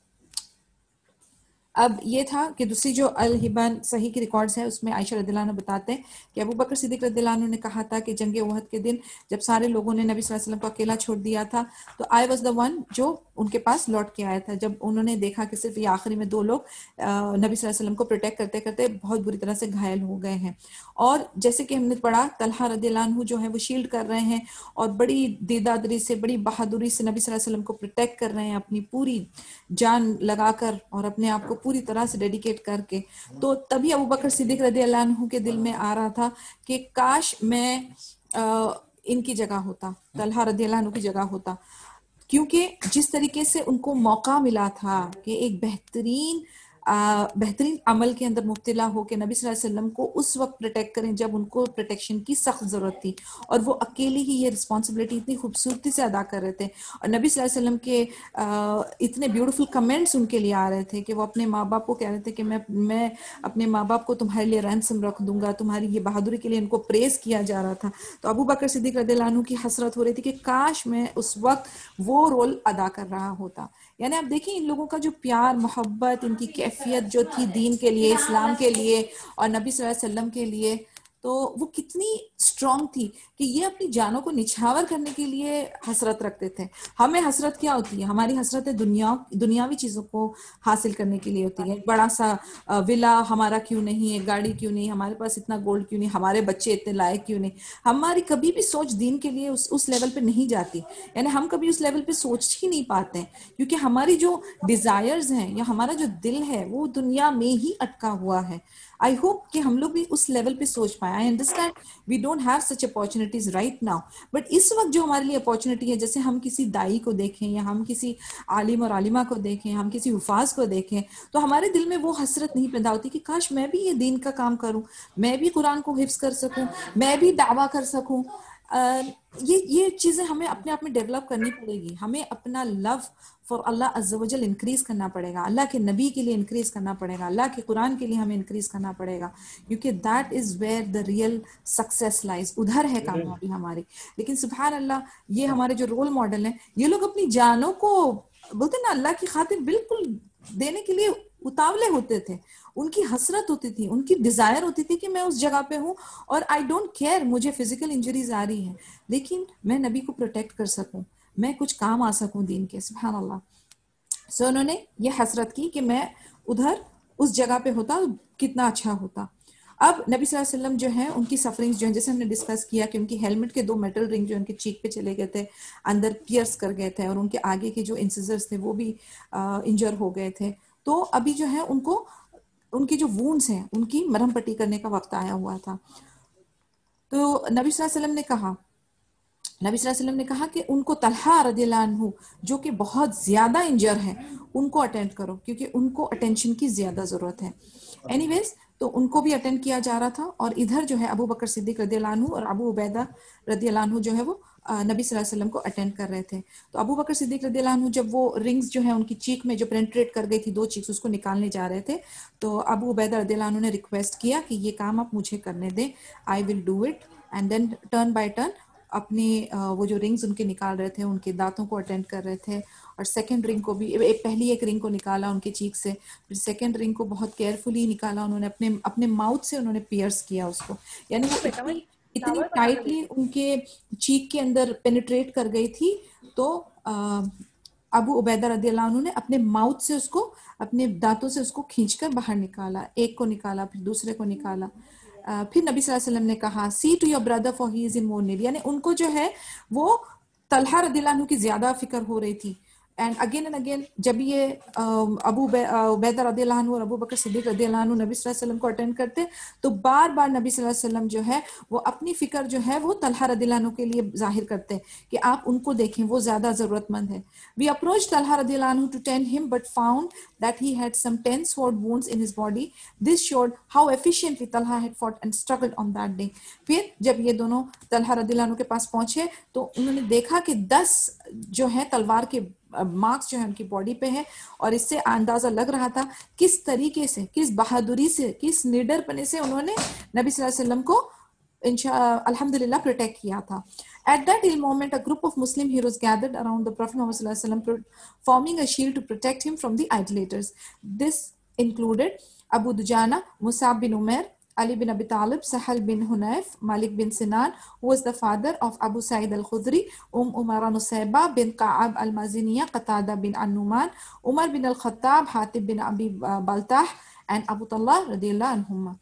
अब ये था कि दूसरी जो अल हिबान सही की records है उसमें आयशा रदियल्लाहु अन्हा बताते हैं कि अबू बकर सिद्दीक रदियल्लाहु अन्हु ने कहा था कि जंग उहद के दिन जब सारे लोगों ने नबी सल्लल्लाहु अलैहि वसल्लम को अकेला छोड़ दिया था तो आई वाज द वन जो उनके पास लौट के आया था, जब उन्होंने देखा कि सिर्फ ये आखिरी में 2 लोग नबी सल्लल्लाहु अलैहि वसल्लम को प्रोटेक्ट करते करते बहुत बुरी तरह से घायल हो गए हैं। और जैसे कि हमने पढ़ा, तलहा रदियल्लाहु अन्हु जो है वो शील्ड कर रहे हैं और बड़ी दीदादरी से, बड़ी बहादुरी से नबी सल्लल्लाहु अलैहि वसल्लम को प्रोटेक्ट कर रहे हैं, अपनी पूरी जान लगाकर और अपने आप को पूरी तरह से डेडिकेट करके। तो तभी अबू बकर सिद्दीक रज़ी अल्लाह अन्हु के दिल में आ रहा था कि काश मैं इनकी जगह होता, तलहा रज़ी अल्लाह अन्हु की जगह होता, क्योंकि जिस तरीके से उनको मौका मिला था कि एक बेहतरीन अमल के अंदर मुब्तला हो के नबी सल्लल्लाहु अलैहि वसल्लम को उस वक्त प्रोटेक्ट करें जब उनको प्रोटेक्शन की सख्त जरूरत थी, और वो अकेले ही ये रिस्पॉन्सिबिलिटी इतनी खूबसूरती से अदा कर रहे थे। और नबी सल्लल्लाहु अलैहि वसल्लम के इतने ब्यूटीफुल कमेंट्स उनके लिए आ रहे थे कि वो अपने माँ बाप को कह रहे थे कि मैं अपने माँ बाप को तुम्हारे लिए रैंसम रख दूंगा, तुम्हारी ये बहादुरी के लिए इनको प्रेज किया जा रहा था। तो अबू बकर सिद्दीक रज़ियल्लाहु अन्हु की हसरत हो रही थी कि काश मैं उस वक्त वो रोल अदा कर रहा होता। यानी आप देखिए इन लोगों का जो प्यार मोहब्बत, इनकी कैफियत जो थी दीन के लिए, इस्लाम के लिए और नबी सल्लल्लाहु अलैहि वसल्लम के लिए, तो वो कितनी स्ट्रांग थी कि ये अपनी जानों को निछावर करने के लिए हसरत रखते थे। हमें हसरत क्या होती है? हमारी हसरत है दुनियावी चीजों को हासिल करने के लिए होती है। एक बड़ा सा विला हमारा क्यों नहीं है, गाड़ी क्यों नहीं, हमारे पास इतना गोल्ड क्यों नहीं, हमारे बच्चे इतने लायक क्यों नहीं। हमारी कभी भी सोच दीन के लिए उस लेवल पे नहीं जाती, यानी हम कभी उस लेवल पे सोच ही नहीं पाते हैं, क्योंकि हमारी जो डिजायर्स हैं या हमारा जो दिल है वो दुनिया में ही अटका हुआ है। आई होप कि हम लोग भी उस लेवल पे सोच पाए। I understand we don't have such opportunities right now, but इस वक्त जो हमारे लिए अपॉर्चुनिटी है, जैसे हम किसी दाई को देखें या हम किसी आलिम और आलिमा को देखें, हम किसी हुफाज को देखें, तो हमारे दिल में वो हसरत नहीं पैदा होती कि काश मैं भी ये दीन का काम करूं, मैं भी कुरान को हिफ्ज कर सकूं, मैं भी दावा कर सकूं। ये चीजें हमें अपने आप में डेवलप करनी पड़ेगी। हमें अपना लव फॉर अल्लाह अज़्ज़ा वजल इंक्रीज करना पड़ेगा, अल्लाह के नबी के लिए इंक्रीज करना पड़ेगा, अल्लाह के कुरान के लिए हमें इंक्रीज करना पड़ेगा, क्योंकि that is where the real success lies, उधर है कामयाबी हमारी। लेकिन सुभान अल्लाह, ये हमारे जो रोल मॉडल हैं, ये लोग अपनी जानों को बोलते ना अल्लाह की खातिर बिल्कुल देने के लिए उतावले होते थे। उनकी हसरत होती थी, उनकी डिजायर होती थी कि मैं उस जगह पे हूँ और आई डोंट केयर मुझे फिजिकल इंजरीज आ रही है, लेकिन मैं नबी को प्रोटेक्ट कर सकूं, मैं कुछ काम आ सकूं दीन के। सुभान अल्लाह। सो उन्होंने ये हसरत की कि मैं उधर उस जगह पे होता, कितना अच्छा होता। अब नबी सल्लल्लाहु अलैहि वसल्लम जो है, उनकी सफरिंग्स जो है, जैसे हमने डिस्कस किया कि उनकी हेलमेट के 2 मेटल रिंग जो उनके चीक पे चले गए थे, अंदर पियर्स कर गए थे, और उनके आगे के जो इंसिजर्स थे वो भी इंजर हो गए थे। तो अभी जो है उनको उनकी जो वूंड्स हैं उनकी मरहम पट्टी करने का वक्त आया हुआ था। तो नबी सल्लल्लाहु अलैहि वसल्लम ने कहा कि उनको तलहा रज़ियल्लाहु अन्हु जो कि बहुत ज्यादा इंजर है, उनको अटेंड करो, क्योंकि उनको अटेंशन की ज्यादा जरूरत है। एनीवेज, तो उनको भी अटेंड किया जा रहा था, और इधर जो है अबू बकर सिद्दीक रज़ियल्लाहु अन्हु और अबू उबैदा रज़ियल्लाहु अन्हु जो है वो नबी सल्लल्लाहु अलैहि वसल्लम को अटेंड कर रहे थे। तो अबू बकर सिद्दीक रज़ियल्लाहु अन्हु जब वो रिंग्स जो है उनकी चीक में जो पेनिट्रेट कर गई थी, 2 चीक्स, उसको निकालने जा रहे थे, तो अबू उबैदा रज़ियल्लाहु अन्हु ने रिक्वेस्ट किया कि ये काम आप मुझे करने दें, I will do it. And then turn by turn अपने वो जो रिंग्स उनके निकाल रहे थे, उनके दांतों को अटेंड कर रहे थे, और सेकंड रिंग को भी, पहली एक रिंग को निकाला उनके चीक से, फिर सेकंड रिंग को बहुत केयरफुली निकाला उन्होंने, अपने अपने माउथ से उन्होंने पियर्स किया उसको, यानी वो इतनी टाइटली उनके चीक के अंदर पेनिट्रेट कर गई थी। तो अबू उबैदा रज़ियल्लाहु अन्हु ने अपने माउथ से उसको, अपने दांतों से उसको खींचकर बाहर निकाला, एक को निकाला, फिर दूसरे को निकाला। फिर नबी सल्लल्लाहु अलैहि वसल्लम ने कहा, see to your brother for he is in more need, यानी उनको जो है वो तलहा रज़ियल्लाहु अन्हु की ज्यादा फिक्र हो रही थी। एंड अगेन जब ये अबू उबैदा रज़ियल्लाहु अन्हु और अबू बकर सिद्दीक रज़ियल्लाहु अन्हु नबी सल्लल्लाहु अलैहि वसल्लम को अटेंड करते, तो बार बार नबी सल्लल्लाहु अलैहि वसल्लम जो है वो अपनी फिक्र जो है वो तलहा रज़ियल्लाहु अन्हु के लिए जाहिर करते कि आप उनको देखें, वो ज्यादा जरूरतमंद है। वी अप्रोच तलहा रज़ियल्लाहु अन्हु to tend him, but found that he had some 10 sword wounds in his body. This showed how efficiently Talha had fought and struggled on that day. फिर जब ये दोनों तलहा रज़ियल्लाहु अन्हु के पास पहुंचे, तो उन्होंने देखा कि 10 जो है तलवार के मार्क्स जो है उनकी बॉडी पे है, और इससे अंदाजा लग रहा था किस तरीके से, किस बहादुरी से, किस निडरपने से उन्होंने नबी सल्लल्लाहु अलैहि वसल्लम को अल्हम्दुलिल्लाह प्रोटेक्ट किया था। At that ill moment, a group of Muslim heroes gathered around the Prophet Muhammad sallallahu alaihi wasallam, forming a shield to protect him from the idolaters. This included Abu Dujana, Musab bin Umair, Ali bin Abi Talib, Sahal bin Hunayf, Malik bin Sinan, who was the father of Abu Sa'id al-Khudri, Umara Nusayba bin Ka'ab al-Maziniya, Qatada bin An-Numan, Umar bin al-Khattab, Hatib bin Abi Baltah, and Abu तल्ला रदियल्लाहु अन्हुमा।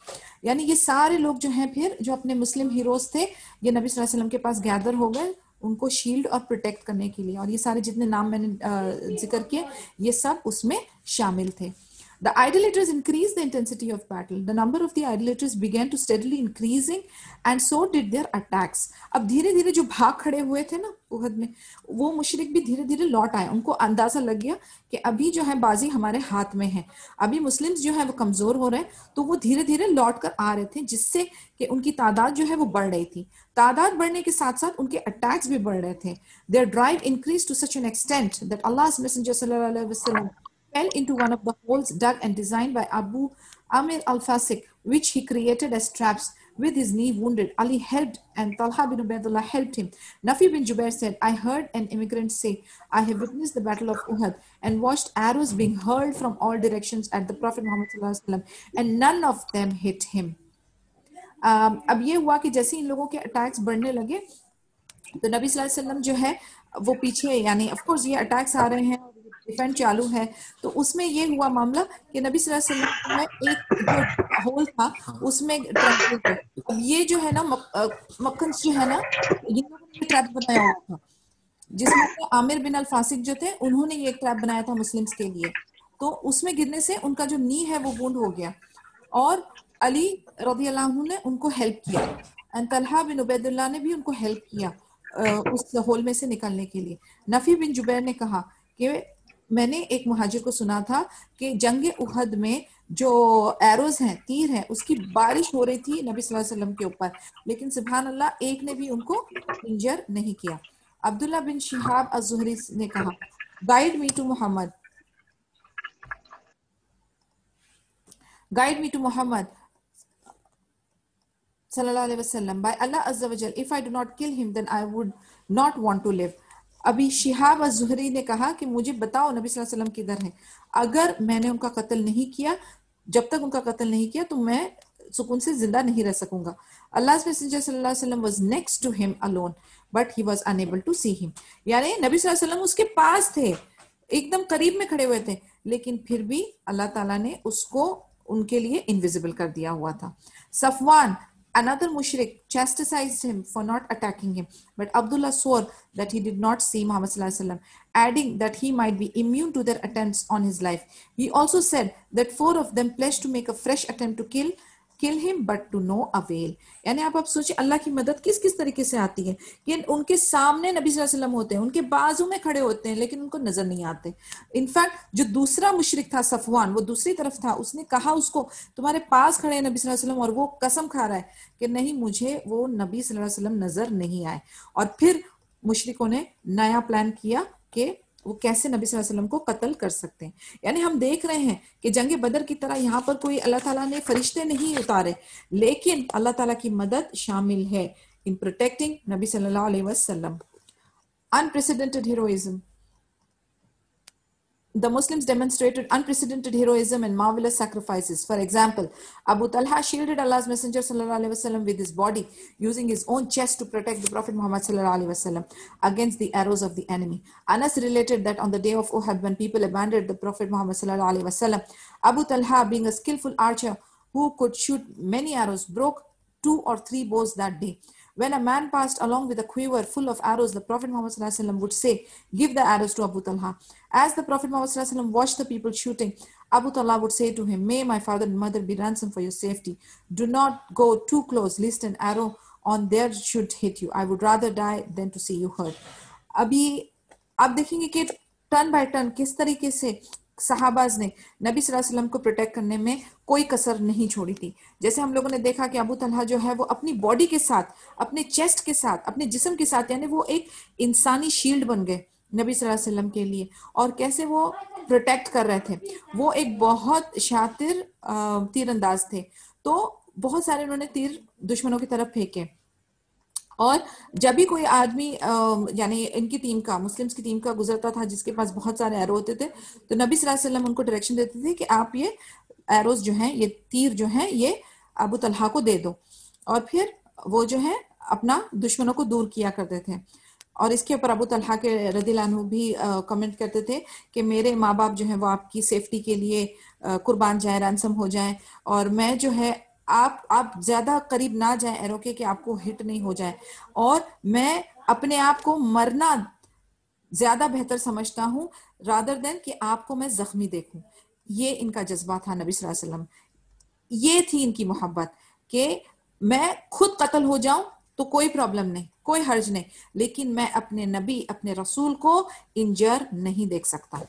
यानी ये सारे लोग जो हैं, फिर जो अपने मुस्लिम हीरोज थे, ये नबी सल्लल्लाहु अलैहि वसल्लम के पास गैदर हो गए उनको शील्ड और प्रोटेक्ट करने के लिए, और ये सारे जितने नाम मैंने जिक्र किए ये सब उसमें शामिल थे। The idolaters increased the intensity of battle. The number of the idolaters began to steadily increasing, and so did their attacks. अब धीरे धीरे जो भाग खड़े हुए थे ना उहद में, वो मुशरिक भी धीरे धीरे लौट आए. उनको अंदाजा लग गया कि अभी जो है बाजी हमारे हाथ में है, अभी मुस्लिम्स जो है वो कमजोर हो रहे हैं, तो वो धीरे धीरे लौट कर आ रहे थे, जिससे कि उनकी तादाद जो है वो बढ़ रही थी. तादाद बढ़ने के साथ साथ उनके अटैक्स भी बढ़ रहे थे. Their drive increased to such an extent that Allah's Messenger sallallahu alaihi wasallam fell into one of the holes dug and designed by Abu Amir al-Fasik, which he created as traps. With his knee wounded, Ali helped and Talha bin Ubaidullah helped him. Nafi bin Jubair said, I heard an immigrant say, I have witnessed the battle of Uhud and watched arrows being hurled from all directions at the Prophet Muhammad sallallahu alaihi wasallam, and none of them hit him. अब ये हुआ कि जैसे इन लोगों के attacks बढ़ने लगे, तो नबी सल्लल्लाहु अलैहि वसल्लम जो है वो पीछे, यानी ऑफ कोर्स ये अटैक्स आ रहे हैं और डिफेंड चालू है, तो उसमें ये हुआ मामला कि नबी सल्लल्लाहु अलैहि वसल्लम जो है एक जो होल था उसमें ट्रैप हो. अब ये जो है ना मक्खन जो है ना, ये लोगों ने ट्रैप बनाया हुआ था, जिसमें आमिर बिन अल फासिक जो थे उन्होंने ये ट्रैप बनाया था मुस्लिम्स के लिए. तो उसमें गिरने से उनका जो नी है वो वुंड हो गया, और अली रज़ी अल्लाह अन्हु ने उनको हेल्प किया, एंड तलहा बिन उबैदुल्लाह ने भी उनको हेल्प किया उस होल में से निकलने के लिए. नफी बिन जुबैर ने कहा कि मैंने एक मुहाजिर को सुना था कि जंग उहद में जो एरोज हैं, तीर हैं, उसकी बारिश हो रही थी नबी सल्लल्लाहु अलैहि वसल्लम के ऊपर, लेकिन सुभान अल्लाह एक ने भी उनको इंजर नहीं किया. अब्दुल्ला बिन शिहाब अज़-ज़ुहरी ने कहा, guide me to Muhammad, guide me to Muhammad sallallahu alaihi wasallam. By Allah azza wa jal, if I do not kill him, then I would not want to live. अभी शिहाब अज़-ज़ुहरी ने कहा कि मुझे बताओ नबी सल्लल्लाहु अलैहि वसल्लम किधर हैं, अगर मैंने उनका कत्ल नहीं किया, जब तक उनका कत्ल नहीं किया तो मैं सुकून से जिंदा नहीं रह सकूंगा. Allah's messenger sallallahu alaihi wasallam was next to him alone, but he was unable to see him. यानी नबी सल्लल्लाहु अलैहि वसल्लम उसके पास थे, एकदम करीब में खड़े हुए थे, लेकिन फिर भी अल्लाह ताला ने उसको उनके लिए इनविजिबल कर दिया हुआ था. Safwan, another mushrik, chastised him for not attacking him, but Abdullah swore that he did not see Muhammad sallallahu alaihi wasallam, adding that he might be immune to their attempts on his life. He also said that 4 of them pledged to make a fresh attempt to kill him, but to no avail. यानी आप सोचिए अल्लाह की मदद किस किस तरीके से आती है कि उनके सामने नबी सल्लल्लाहु अलैहि वसल्लम होते हैं, उनके बाजू में खड़े होते हैं, लेकिन उनको नजर नहीं आते. इनफैक्ट जो दूसरा मुशरिक था सफवान, वो दूसरी तरफ था, उसने कहा उसको, तुम्हारे पास खड़े हैं नबी सल्लल्लाहु अलैहि वसल्लम, और वो कसम खा रहा है कि नहीं, मुझे वो नबी सल्लल्लाहु अलैहि वसल्लम नजर नहीं आए. और फिर मुशरिकों ने नया प्लान किया कि वो कैसे नबी सल्लल्लाहु अलैहि वसल्लम को कत्ल कर सकते हैं. यानी हम देख रहे हैं कि जंग बदर की तरह यहाँ पर कोई अल्लाह ताला ने फरिश्ते नहीं उतारे, लेकिन अल्लाह ताला की मदद शामिल है इन प्रोटेक्टिंग नबी सल्लल्लाहु अलैहि वसल्लम. Unprecedented heroism. The Muslims demonstrated unprecedented heroism and marvelous sacrifices. For example, Abu Talha shielded Allah's Messenger sallallahu alaihi wasallam with his body, using his own chest to protect the Prophet Muhammad sallallahu alaihi wasallam against the arrows of the enemy. Anas related that on the day of Uhud, when people abandoned the Prophet Muhammad sallallahu alaihi wasallam, Abu Talha, being a skillful archer who could shoot many arrows, broke 2 or 3 bows that day. When a man passed along with a quiver full of arrows, the Prophet Muhammad sallallahu alaihi wasallam would say, give the arrows to Abu Talha. As the Prophet Muhammad sallallahu alaihi wasallam watched the people shooting, Abu Talha would say to him, may my father and mother be ransom for your safety. Do not go too close, lest an arrow on there should hit you. I would rather die than to see you hurt. अभी आप देखेंगे कि turn by turn किस तरीके से सहाबाज ने नबी सल्लल्लाहु अलैहि वसल्लम को प्रोटेक्ट करने में कोई कसर नहीं छोड़ी थी. जैसे हम लोगों ने देखा कि अबू तलहा जो है वो अपनी बॉडी के साथ, अपने चेस्ट के साथ, अपने जिस्म के साथ, यानी वो एक इंसानी शील्ड बन गए नबी सल्लल्लाहु अलैहि वसल्लम के लिए, और कैसे वो प्रोटेक्ट कर रहे थे. वो एक बहुत शातिर तीरंदाज थे, तो बहुत सारे उन्होंने तीर दुश्मनों की तरफ फेंके. और जब भी कोई आदमी यानी इनकी टीम का, मुस्लिम्स की टीम का गुजरता था जिसके पास बहुत सारे एरो होते थे, तो नबी सल्लल्लाहु अलैहि वसल्लम उनको डायरेक्शन देते थे कि आप ये एरोज जो हैं, ये तीर जो हैं, ये अबू तलहा को दे दो, और फिर वो जो है अपना दुश्मनों को दूर किया करते थे. और इसके ऊपर अबू तलहा के रदियल्लाहु अन्हु भी कमेंट करते थे कि मेरे माँ बाप जो है वो आपकी सेफ्टी के लिए कुर्बान जाए, रैंसम हो जाए, और मैं जो है आप ज्यादा करीब ना जाए एरो के कि आपको हिट नहीं हो जाए, और मैं अपने आप को मरना ज्यादा बेहतर समझता हूँ रादर देन कि आपको मैं जख्मी देखूं. ये इनका जज्बा था नबी सल्लल्लाहु अलैहि वसल्लम, ये थी इनकी मोहब्बत कि मैं खुद कत्ल हो जाऊं तो कोई प्रॉब्लम नहीं, कोई हर्ज नहीं, लेकिन मैं अपने नबी, अपने रसूल को इंजर नहीं देख सकता।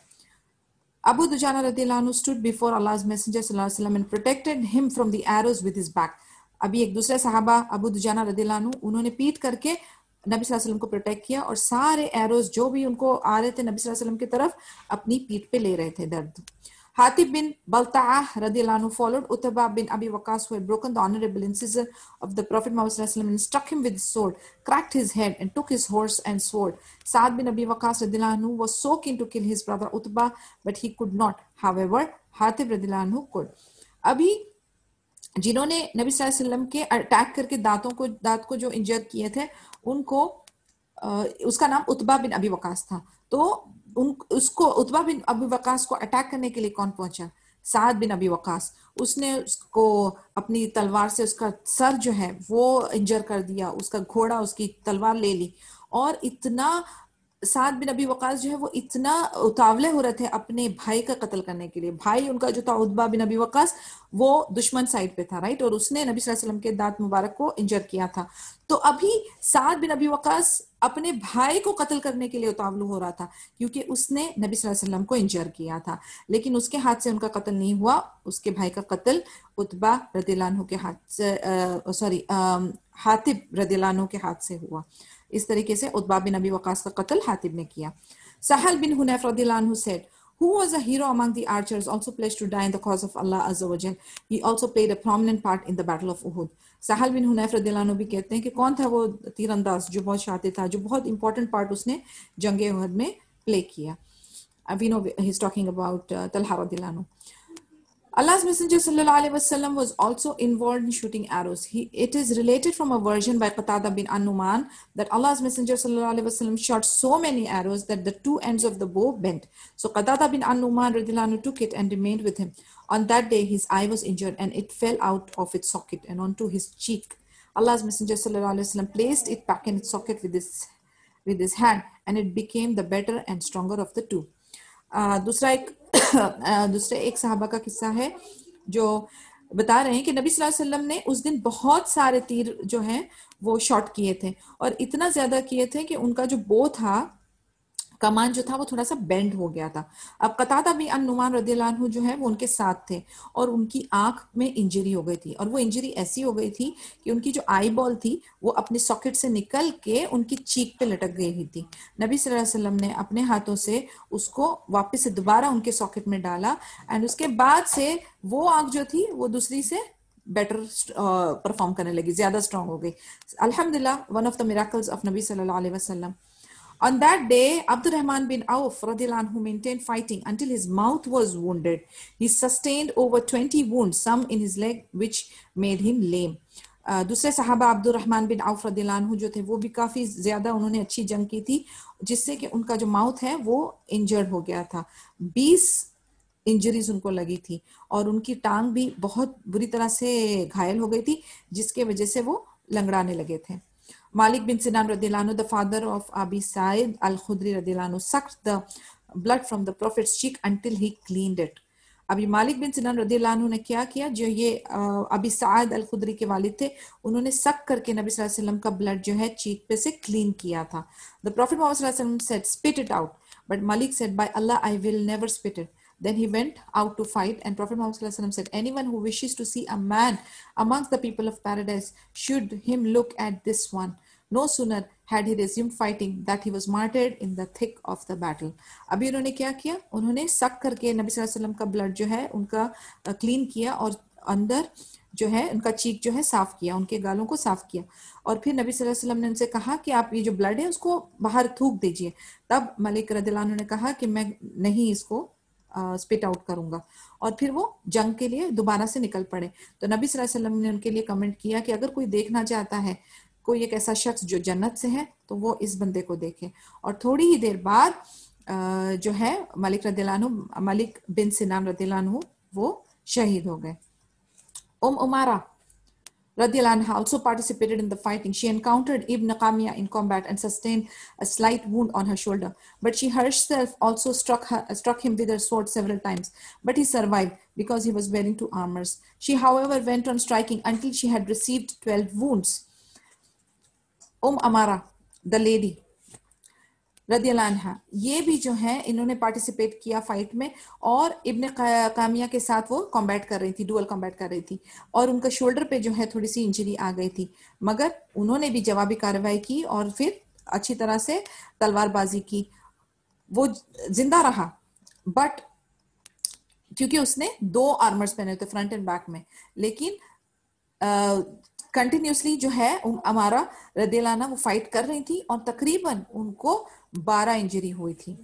Abu Dujana radiallahu anhu stood before Allah's Messenger sallallahu alaihi wasallam and protected him from the arrows with his back. अभी एक दूसरे सहाबा अबू दुजाना रदियल्लाहु अन्हु, उन्होंने पीठ करके नबी सल्लल्लाहु अलैहि वसल्लम को प्रोटेक्ट किया और सारे एरोज जो भी उनको आ रहे थे नबी सल्लल्लाहु अलैहि वसल्लम की तरफ अपनी पीठ पे ले रहे थे दर्द। Hatib bin Balta'ah radiallahu anhu followed Utbah bin Abi Waqqas, who had broken the honorable incisor of the Prophet Muhammad sallallahu alaihi wasallam and struck him with his sword, cracked his head and took his horse and sword. Sa'ad bin Abi Waqqas radiallahu anhu was so keen to kill his brother Utbah, but he could not. However, Hatib radiallahu anhu could. अभी जिन्होंने नबी सल्लल्लाहु अलैहि वसल्लम के attack करके दांत को जो इंजर किए थे उनको, उसका नाम उतबा बिन अबी वकास था। तो उसको उतबा बिन अबी वकास को अटैक करने के लिए कौन पहुंचा? साद बिन अबी वकास। उसने उसको अपनी तलवार से उसका सर जो है वो इंजर कर दिया, उसका घोड़ा उसकी तलवार ले ली, और इतना साद बिन अबी वकास जो है वो इतना उतावले हो रहे थे अपने भाई का कत्ल करने के लिए। भाई उनका जो था उतबा बिन अबी वकास वो दुश्मन साइड पे था, राइट, और उसने नबी सल्लल्लाहु अलैहि वसल्लम के दांत मुबारक को इंजर किया था। तो अभी साद बिन अबी वकास अपने भाई को कत्ल करने के लिए उतावलू हो रहा था क्योंकि उसने नबी सल्लल्लाहु अलैहि वसल्लम को इंजर किया था, लेकिन उसके हाथ से उनका कत्ल नहीं हुआ, उसके भाई का कत्ल उतबा रदियल्लाहु अन्हु के हाथ से, हातिब रदियल्लाहु अन्हु के हाथ से हुआ। इस तरीके से उतबा बिन अबी वकास का कत्ल हातिब ने किया। सहल बिन हुनैफ रदियल्लाहु अन्हु said, who was a hero among the archers, also pledged to die in the cause of Allah Azza wa Jal. He also played a prominent part in the battle of Uhud. सहल बिन हुनैफ रदियल्लाहु अन्हु भी कहते हैं कि कौन था वो तीरंदाज जो बहुत शातिर था, जो बहुत इंपॉर्टेंट पार्ट उसने जंगे उहद में प्ले किया। We know he's talking about Talha radiallahu anhu. Allah's Messenger sallallahu alaihi wasallam was also involved in shooting arrows. It is related from a version by Qatada bin An-Numan that Allah's Messenger sallallahu alaihi wasallam shot so many arrows that the two ends of the bow bent. So Qatada bin An-Numan radiallahu anhu took it and remained with him. On that day, his eye was injured and it fell out of its socket and onto his cheek. Allah's Messenger sallallahu alaihi wasallam placed it back in its socket with his hand, and it became the better and stronger of the two. दूसरे एक सहाबा का किस्सा है जो बता रहे हैं कि नबी सल्लल्लाहु अलैहि वसल्लम ने उस दिन बहुत सारे तीर जो हैं वो शॉट किए थे, और इतना ज्यादा किए थे कि उनका जो बो था, कमान जो था वो थोड़ा सा बेंड हो गया था। अब कतादा भी अन-नुमान रदियल्लाहु अन्हु जो है वो उनके साथ थे और उनकी आंख में इंजरी हो गई थी, और वो इंजरी ऐसी हो गई थी कि उनकी जो आई बॉल थी वो अपने सॉकेट से निकल के उनकी चीक पे लटक गई हुई थी। नबी सल्लल्लाहु अलैहि वसल्लम ने अपने हाथों से उसको वापस से दोबारा उनके सॉकेट में डाला, एंड उसके बाद से वो आंख जो थी वो दूसरी से बेटर परफॉर्म करने लगी, ज्यादा स्ट्रांग हो गई। अल्हम्दुलिल्लाह, one of the miracles of नबी सल्लल्लाहु अलैहि वसल्लम। On that day, Abdurrahman bin Auf radiallahu anhu maintained fighting until his mouth was wounded. He sustained over 20 wounds, some in his leg, which made him lame. दूसरे सहाबा Abdurrahman bin of रदियल्लाहु अन्हु जो थे वो भी काफी ज्यादा उन्होंने अच्छी जंग की थी, जिससे कि उनका जो माउथ है वो इंजर्ड हो गया था। 20 इंजरीज उनको लगी थी और उनकी टांग भी बहुत बुरी तरह से घायल हो गई थी, जिसके वजह से वो लंगड़ाने लगे थे। Malik bin Sinan radiallahu anhu, the father of Abi Sa'id al-Khudri radiallahu anhu, sucked the blood from the Prophet's cheek until he cleaned it. अभी मालिक बिन सिनान रदियल्लाहु अन्हु ने क्या किया, जो ये अबी सईद अल खुदरी के वालिद थे, उन्होंने सक करके नबी सल्लल्लाहु अलैहि वसल्लम का ब्लड जो है चीक पे से क्लीन किया था। The Prophet Muhammad sallallahu alaihi wasallam said, spit it out, but Malik said, by Allah, I will never spit it. Then he went out to fight, and Prophet Muhammad sallallahu alaihi wasallam said, anyone who wishes to see a man amongst the people of paradise should him look at this one. No sooner had he resumed fighting that he was martyred in the thick of the battle. अभी उन्होंने क्या किया, उन्होंने सक करके नबी सल्लल्लाहु अलैहि वसल्लम का ब्लड जो है उनका क्लीन किया और अंदर जो है उनका चीक जो है साफ किया, उनके गालों को साफ किया, और फिर नबी सल्लल्लाहु अलैहि वसल्लम ने उनसे कहा कि आप ये जो ब्लड है उसको बाहर थूक दीजिए। तब मलिक रदियल्लाहु अन्हु ने कहा कि मैं नहीं इसको स्पिट आउट करूंगा, और फिर वो जंग के लिए दोबारा से निकल पड़े। तो नबी सल्लल्लाहु अलैहि वसल्लम ने उनके लिए कमेंट किया कि अगर कोई देखना चाहता है कोई एक ऐसा शख्स जो जन्नत से है तो वो इस बंदे को देखे। और थोड़ी ही देर बाद जो है मलिक बिन सिनान रदियल्लाहु अन्हु वो शहीद हो गए। Umara Radiallahu anha also participated in the fighting. She encountered Ibn Qamiya in combat and sustained a slight wound on her shoulder. But she herself also struck him with her sword several times. But he survived because he was wearing 2 armors. She, however, went on striking until she had received 12 wounds. Amara, the lady, रदियल्लाहु अन्हा, ये भी जो है इन्होंने participate किया fight में और इब्न कामिया के साथ वो कॉम्बैट कर रही थी, डुअल कॉम्बैट कर रही थी और उनका शोल्डर पे जो है थोड़ी सी इंजरी आ गई थी, मगर उन्होंने भी जवाबी कार्रवाई की और फिर अच्छी तरह से तलवारबाजी की। वो जिंदा रहा बट क्योंकि उसने 2 आर्मर्स पहने थे फ्रंट एंड बैक में, लेकिन कंटिन्यूसली जो है हमारा रदियल्लाहु अन्हा वो फाइट कर रही थी और तकरीबन उनको 12 इंजरी हुई थी।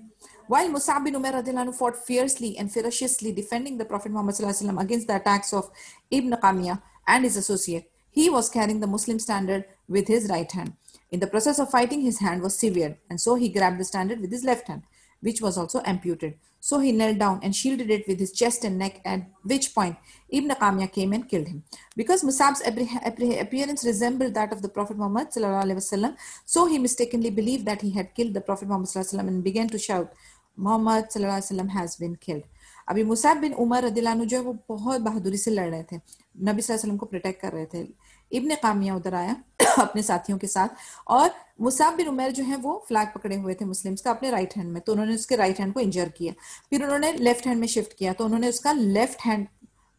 While Mus'ab bin Umair radiallahu anhu fought fiercely and ferociously defending the Prophet Muhammad sallallahu alaihi wasallam against the attacks of Ibn Qamiya and his associate, he was carrying the Muslim standard with his right hand. In the process of fighting, his hand was severed, and so he grabbed the standard with his left hand, which was also amputated. So he knelt down and shielded it with his chest and neck, at which point Ibn Qamiya came and killed him. Because Mus'ab's appearance resembled that of the Prophet Muhammad sallallahu alaihi wasallam, so he mistakenly believed that he had killed the Prophet Muhammad sallallahu alaihi wasallam and began to shout, Muhammad sallallahu alaihi wasallam has been killed. अभी Musab बिन उमर रदियल्लाहु अन्हु जो है वो बहुत बहादुरी से लड़ रहे थे, नबी सल्लल्लाहु अलैहि वसल्लम को प्रोटेक्ट कर रहे थे। इब्न कामिया उधर आया अपने साथियों के साथ और मुसाब बिन उमर जो है वो फ्लैग पकड़े हुए थे मुस्लिम्स का अपने राइट हैंड में, तो उन्होंने उसके राइट हैंड को इंजर किया, फिर उन्होंने लेफ्ट हैंड में शिफ्ट किया तो उन्होंने उसका लेफ्ट हैंड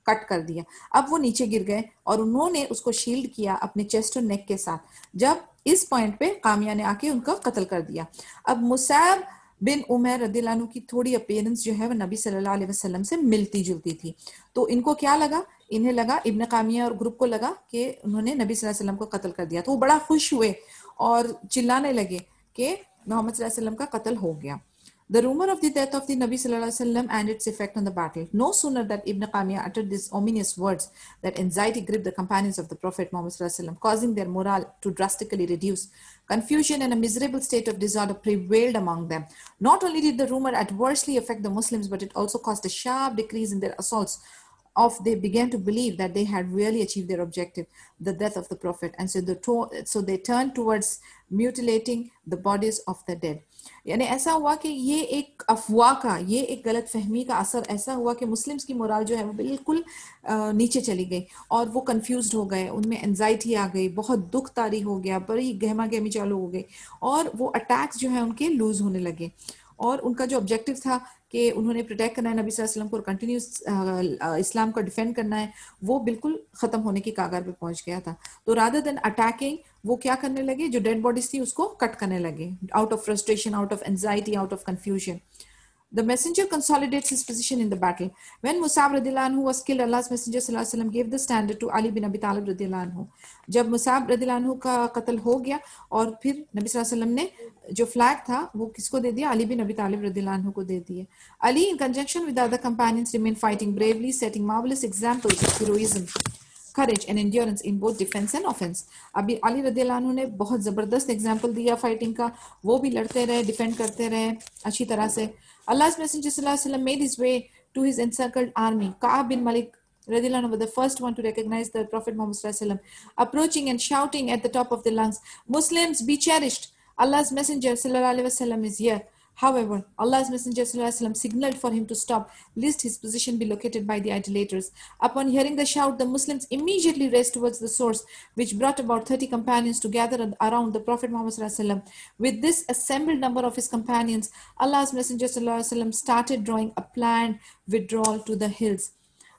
कट कर दिया। अब वो नीचे गिर गए और उन्होंने उसको शील्ड किया अपने चेस्ट और नेक के साथ। जब इस पॉइंट पे कामिया ने आके उनका कत्ल कर दिया। अब मुसाब बिन उमर रदियल्लाहु अन्हु की थोड़ी अपीयरेंस जो है वो नबी सल्लल्लाहु अलैहि वसल्लम से मिलती जुलती थी, तो इनको क्या लगा, इन्हें लगा, इब्न कामिया और ग्रुप को लगा कि उन्होंने नबी सल्लल्लाहु अलैहि वसल्लम को कत्ल कर दिया, तो वो बड़ा खुश हुए और चिल्लाने लगे कि मोहम्मद सल्लल्लाहु अलैहि वसल्लम का कत्ल हो गया। The rumor of the death of the Nabi sallallahu alaihi wasallam and its effect on the battle. No sooner that Ibn Qamiya uttered these ominous words that anxiety gripped the companions of the Prophet Muhammad sallallahu alaihi wasallam, causing their morale to drastically reduce. Confusion and a miserable state of disorder prevailed among them. Not only did the rumor adversely affect the Muslims, but it also caused a sharp decrease in their assaults. They began to believe that they had really achieved their objective, the death of the Prophet, and so they turned towards mutilating the bodies of the dead. यानी ऐसा हुआ कि ये एक अफवाह का, ये एक गलत फहमी का असर ऐसा हुआ कि मुस्लिम्स की मोरल जो है वो बिल्कुल नीचे चली गई और वो कंफ्यूज्ड हो गए, उनमें एंजाइटी आ गई, बहुत दुख तारी हो गया, बड़ी गहमा गहमी चालू हो गई और वो अटैक्स जो है उनके लूज होने लगे और उनका जो ऑब्जेक्टिव था कि उन्होंने प्रोटेक्ट करना है नबी सल्लल्लाहु अलैहि वसल्लम को और कंटिन्यूस इस्लाम को डिफेंड करना है, वो बिल्कुल खत्म होने की कागार पे पहुंच गया था। तो रादर देन अटैकिंग वो क्या करने लगे, जो डेड बॉडीज थी उसको कट करने लगे, out of frustration, out of anxiety, out of confusion. The messenger consolidates his position in the battle. When Mus'ab radhiyallahu anhu was killed, Allah's messenger sallallahu alaihi wasallam gave the standard to Ali bin Abi Talib radhiyallahu anhu. जब Musab रदियल्लाहु अन्हु का कत्ल हो गया और फिर नबी सल्लल्लाहु अलैहि वसल्लम ने जो फ्लैग था वो किसको दे दिया, अली बिन अबी तालिब रदियल्लाहु अन्हु को दे दिया। Ali in conjunction with the other companions remained fighting bravely, setting marvelous examples of heroism, courage and endurance in both defense and offense. अभी अली रदियल्लाहु अन्हु ने बहुत जबरदस्त एग्जांपल दिया फाइटिंग का, वो भी लड़ते रहे, डिफेंड करते रहे अच्छी तरह से। Allah's messenger sallallahu alaihi wasallam made his way to his encircled army. Ka'ab bin Malik radiallahu anhu was the first one to recognize the Prophet Muhammad sallallahu alaihi wasallam, approaching and shouting at the top of their lungs, Muslims, be cherished. Allah's messenger sallallahu alaihi wasallam is here. However, Allah's messenger sallallahu alaihi wasallam signaled for him to stop, lest his position be located by the idolaters. Upon hearing the shout, the Muslims immediately raced towards the source, which brought about 30 companions to gather around the Prophet Muhammad sallallahu alaihi wasallam. With this assembled number of his companions, Allah's messenger sallallahu alaihi wasallam started drawing a planned withdrawal to the hills.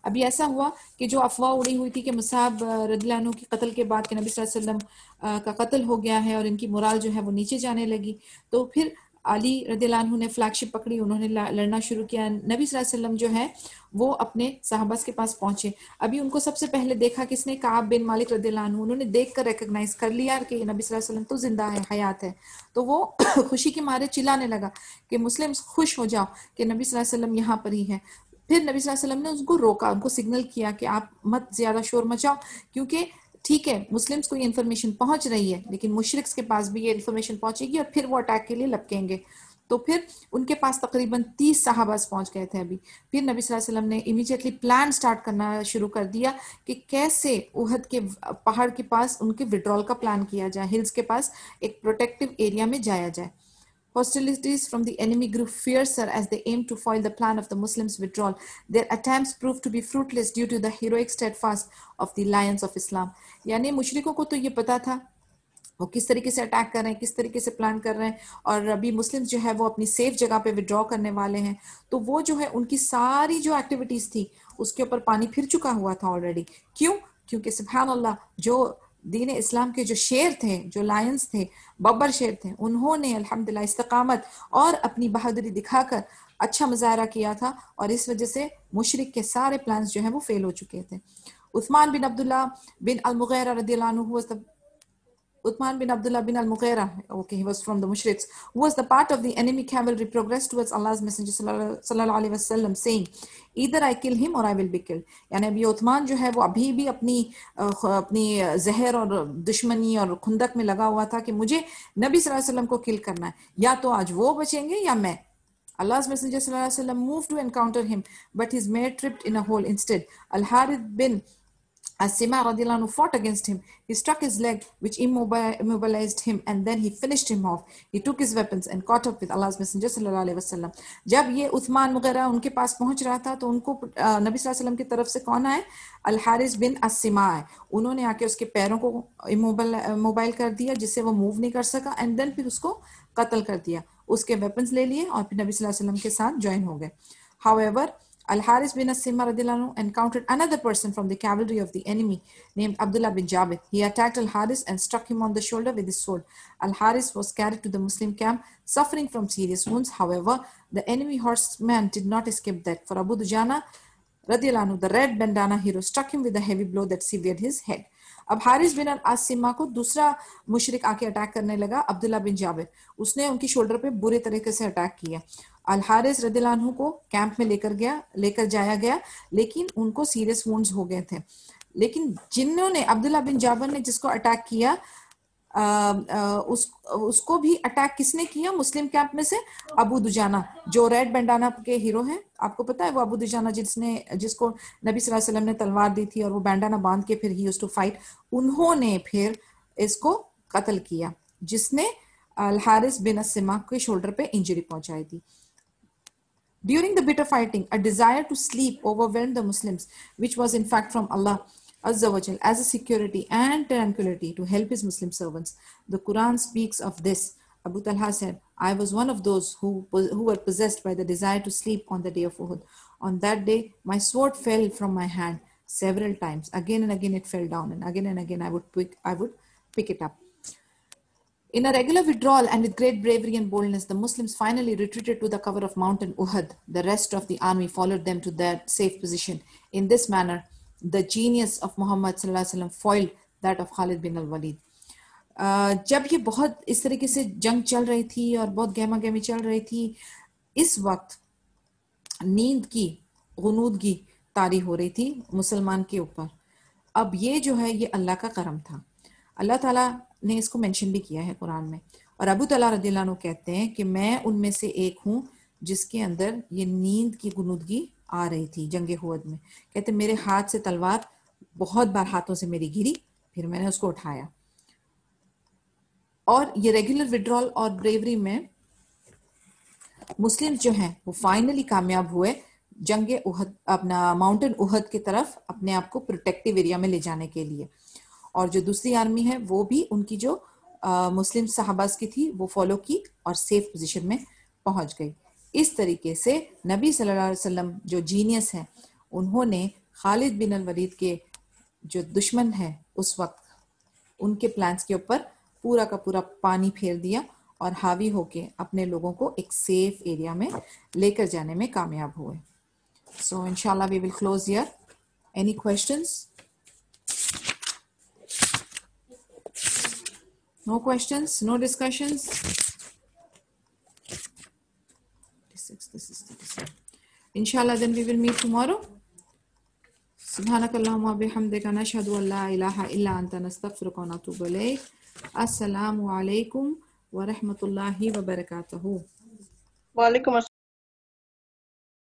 अभी ऐसा हुआ कि जो अफवाह उड़ी हुई थी कि मुसाब रदियल्लाहु अन्हु के कत्ल के बाद कि नबी सल्लल्लाहु अलैहि वसल्लम का कत्ल हो गया है और इनकी मोरल जो है वो नीचे जाने लगी, तो फिर अली रदियल्लाहु अन्हु ने फ्लैगशिप पकड़ी, उन्होंने लड़ना शुरू किया। नबी सल्लल्लाहु अलैहि वसल्लम जो है वो अपने सहाबास के पास पहुंचे। अभी उनको सबसे पहले देखा किसने, काब बिन मालिक रदियल्लाहु अन्हु। उन्होंने देखकर रिकॉग्नाइज कर लिया कि नबी सल्लल्लाहु अलैहि वसल्लम तो जिंदा है, हयात है, तो वो खुशी के मारे चिल्लाने लगा कि मुस्लिम्स खुश हो जाओ कि नबी सल्लल्लाहु अलैहि वसल्लम यहाँ पर ही है। फिर नबी सल्लल्लाहु अलैहि वसल्लम ने उसको रोका, उनको सिग्नल किया कि आप मत ज्यादा शोर मचाओ, क्योंकि ठीक है मुस्लिम्स को ये इन्फॉर्मेशन पहुंच रही है लेकिन मुशरिक्स के पास भी ये इन्फॉर्मेशन पहुंचेगी और फिर वो अटैक के लिए लपकेंगे। तो फिर उनके पास तकरीबन 30 सहाबाज पहुंच गए थे अभी। फिर नबी सल्लल्लाहु अलैहि वसल्लम ने इमीडिएटली प्लान स्टार्ट करना शुरू कर दिया कि कैसे उहद के पहाड़ के पास उनके विड्रॉल का प्लान किया जाए, हिल्स के पास एक प्रोटेक्टिव एरिया में जाया जाए। Hostilities from the enemy grew fiercer as they aimed to foil the plan of the Muslims' withdrawal. Their attempts proved to be fruitless due to the heroic steadfast of the Lions of Islam. यानी मुशरिकों को तो ये पता था वो किस तरीके से अटैक कर रहे हैं, किस तरीके से प्लान कर रहे हैं, और अभी मुस्लिम्स जो है वो अपनी सेफ जगह पे विड्रॉ करने वाले हैं। तो वो जो है उनकी सारी जो एक्टिविटीज थी उसके ऊपर पानी फिर चुका हुआ था ऑलरेडी। क्यों? क्योंकि सुभान अल्लाह, जो दीन इस्लाम के जो शेर थे, जो लायंस थे, बब्बर शेर थे, उन्होंने अल्हम्दुलिल्लाह इस्तकामत और अपनी बहादुरी दिखाकर अच्छा मुजाहरा किया था, और इस वजह से मुशरिक के सारे प्लान्स जो है वो फेल हो चुके थे। उस्मान बिन अब्दुल्ला बिन अल-मुगीरा रदियल्लाहु अन्हु was the Uthman bin Abdullah bin al-Mughira, okay, he was from the Mushriks, who was the part of the enemy cavalry, progressed towards Allah's Messenger sallallahu alaihi wasallam, saying, either I kill him or I will be killed. यानी अभी उस्मान जो है वो अभी भी अपनी जहर और दुश्मनी और खुंदक में लगा हुआ था कि मुझे नबी सल्लल्लाहु अलैहि वसल्लम को किल करना है, या तो आज वो बचेंगे या मैं। Allah's Messenger sallallahu alaihi wasallam moved to encounter him, but his mare tripped in a hole. Instead, Al-Harith bin As-Sima radiallahu anhu fought against him. He struck his leg, which immobilized him, and then he finished him off. He took his weapons and caught up with Allah's Messenger sallallahu alaihi wasallam. जब ये उस्मान मुगैरा उनके पास पहुंच रहा था तो उनको नबी सल्लल्लाहु अलैहि वसल्लम की तरफ से कौन आए? अल-हारिस बिन अस-सिमा आए। उन्होंने आके उसके पैरों को इमोबाइल कर दिया जिससे वो मूव नहीं कर सका, एंड देन फिर उसको कत्ल कर दिया। उसके वेपन्स ले लिए और फिर नबी सल्लल्लाहु अलैहि वसल्लम के साथ ज्वाइन हो गए। However, Al-Haris bin As-Simma radiallahu anhu encountered another person from the cavalry of the enemy named Abdullah bin Jabir. He attacked Al-Haris and struck him on the shoulder with his sword. Al-Haris was carried to the Muslim camp, suffering from serious wounds. However, the enemy horseman did not escape death. For Abu Dujana radiallahu anhu, the red bandana hero struck him with a heavy blow that severed his head. अब हारिस बिन अल-आसिमा को दूसरा मुशरिक आके attack करने लगा, अब्दुल्ला बिन जाबिर। उसने उनकी shoulder पे बुरे तरीके से अटैक किया। अल हारिस रदियल्लाहु अन्हु को कैंप में लेकर जाया गया, लेकिन उनको सीरियस वुंड्स हो गए थे। लेकिन जिन्होंने अब्दुल्ला बिन जाबिर ने जिसको अटैक किया, उसको भी अटैक किसने किया? मुस्लिम कैंप में से अबू दुजाना, जो रेड बैंडाना के हीरो हैं। आपको पता है वो अबू दुजाना जिसको नबी सल्लल्लाहु अलैहि वसल्लम ने तलवार दी थी और वो बैंडाना बांध के फिर ही यूज्ड टू फाइट। उन्होंने फिर इसको कत्ल किया, जिसने अल हारिस बिन अस-सिमा के शोल्डर पे इंजरी पहुंचाई थी। During the bitter fighting, a desire to sleep overwhelmed the Muslims, which was in fact from Allah Azza wa Jal as a security and tranquility to help his Muslim servants. The Quran speaks of this. Abu Talha said, I was one of those who were possessed by the desire to sleep on the day of Uhud. On that day, my sword fell from my hand several times. Again and again it fell down, and again I would pick it up. In a regular withdrawal and with great bravery and boldness, the Muslims finally retreated to the cover of Mountain Uhud. The rest of the army followed them to their safe position. In this manner, the genius of Muhammad sallallahu alaihi wasallam foiled that of Khalid bin al-Walid. जब ये बहुत इस तरीके से जंग चल रही थी और बहुत गहमा गहमी चल रही थी, इस वक्त नींद की गुनूदगी तारी हो रही थी मुसलमान के ऊपर। अब ये जो है ये अल्लाह का करम था। अल्लाह ताला ने इसको मेंशन भी किया है कुरान में, और अबू तला रदियल्लाहु अन्हु कहते हैं कि मैं उनमें से एक हूँ जिसके अंदर ये नींद की गुनूदगी आ रही थी जंगे हुद में। कहते मेरे हाथ से तलवार बहुत बार हाथों से मेरी गिरी, फिर मैंने उसको उठाया। और ये रेगुलर विड्रॉल और ब्रेवरी में मुस्लिम जो हैं वो फाइनली कामयाब हुए जंगे उहद, अपना माउंटेन उहद की तरफ अपने आप को प्रोटेक्टिव एरिया में ले जाने के लिए। और जो दूसरी आर्मी है वो भी उनकी जो मुस्लिम सहाबास की थी वो फॉलो की और सेफ पोजीशन में पहुंच गई। इस तरीके से नबी सल्लल्लाहु अलैहि वसल्लम जो जीनियस हैं, उन्होंने खालिद बिन वलीद के जो दुश्मन है उस वक्त, उनके प्लान्स के ऊपर पूरा का पूरा पानी फेर दिया और हावी होके अपने लोगों को एक सेफ एरिया में लेकर जाने में कामयाब हुए। सो इंशाल्लाह we will close here. Any questions? No questions, no discussions. This is 37. Inshallah, then we will meet tomorrow. Subhanakallahumma bihamdika nashhadu an la ilaha illa anta nastaghfiruka wa natubu ilayk. Assalamu alaikum wa rahmatullahi wa barakatuhu. वालेकुम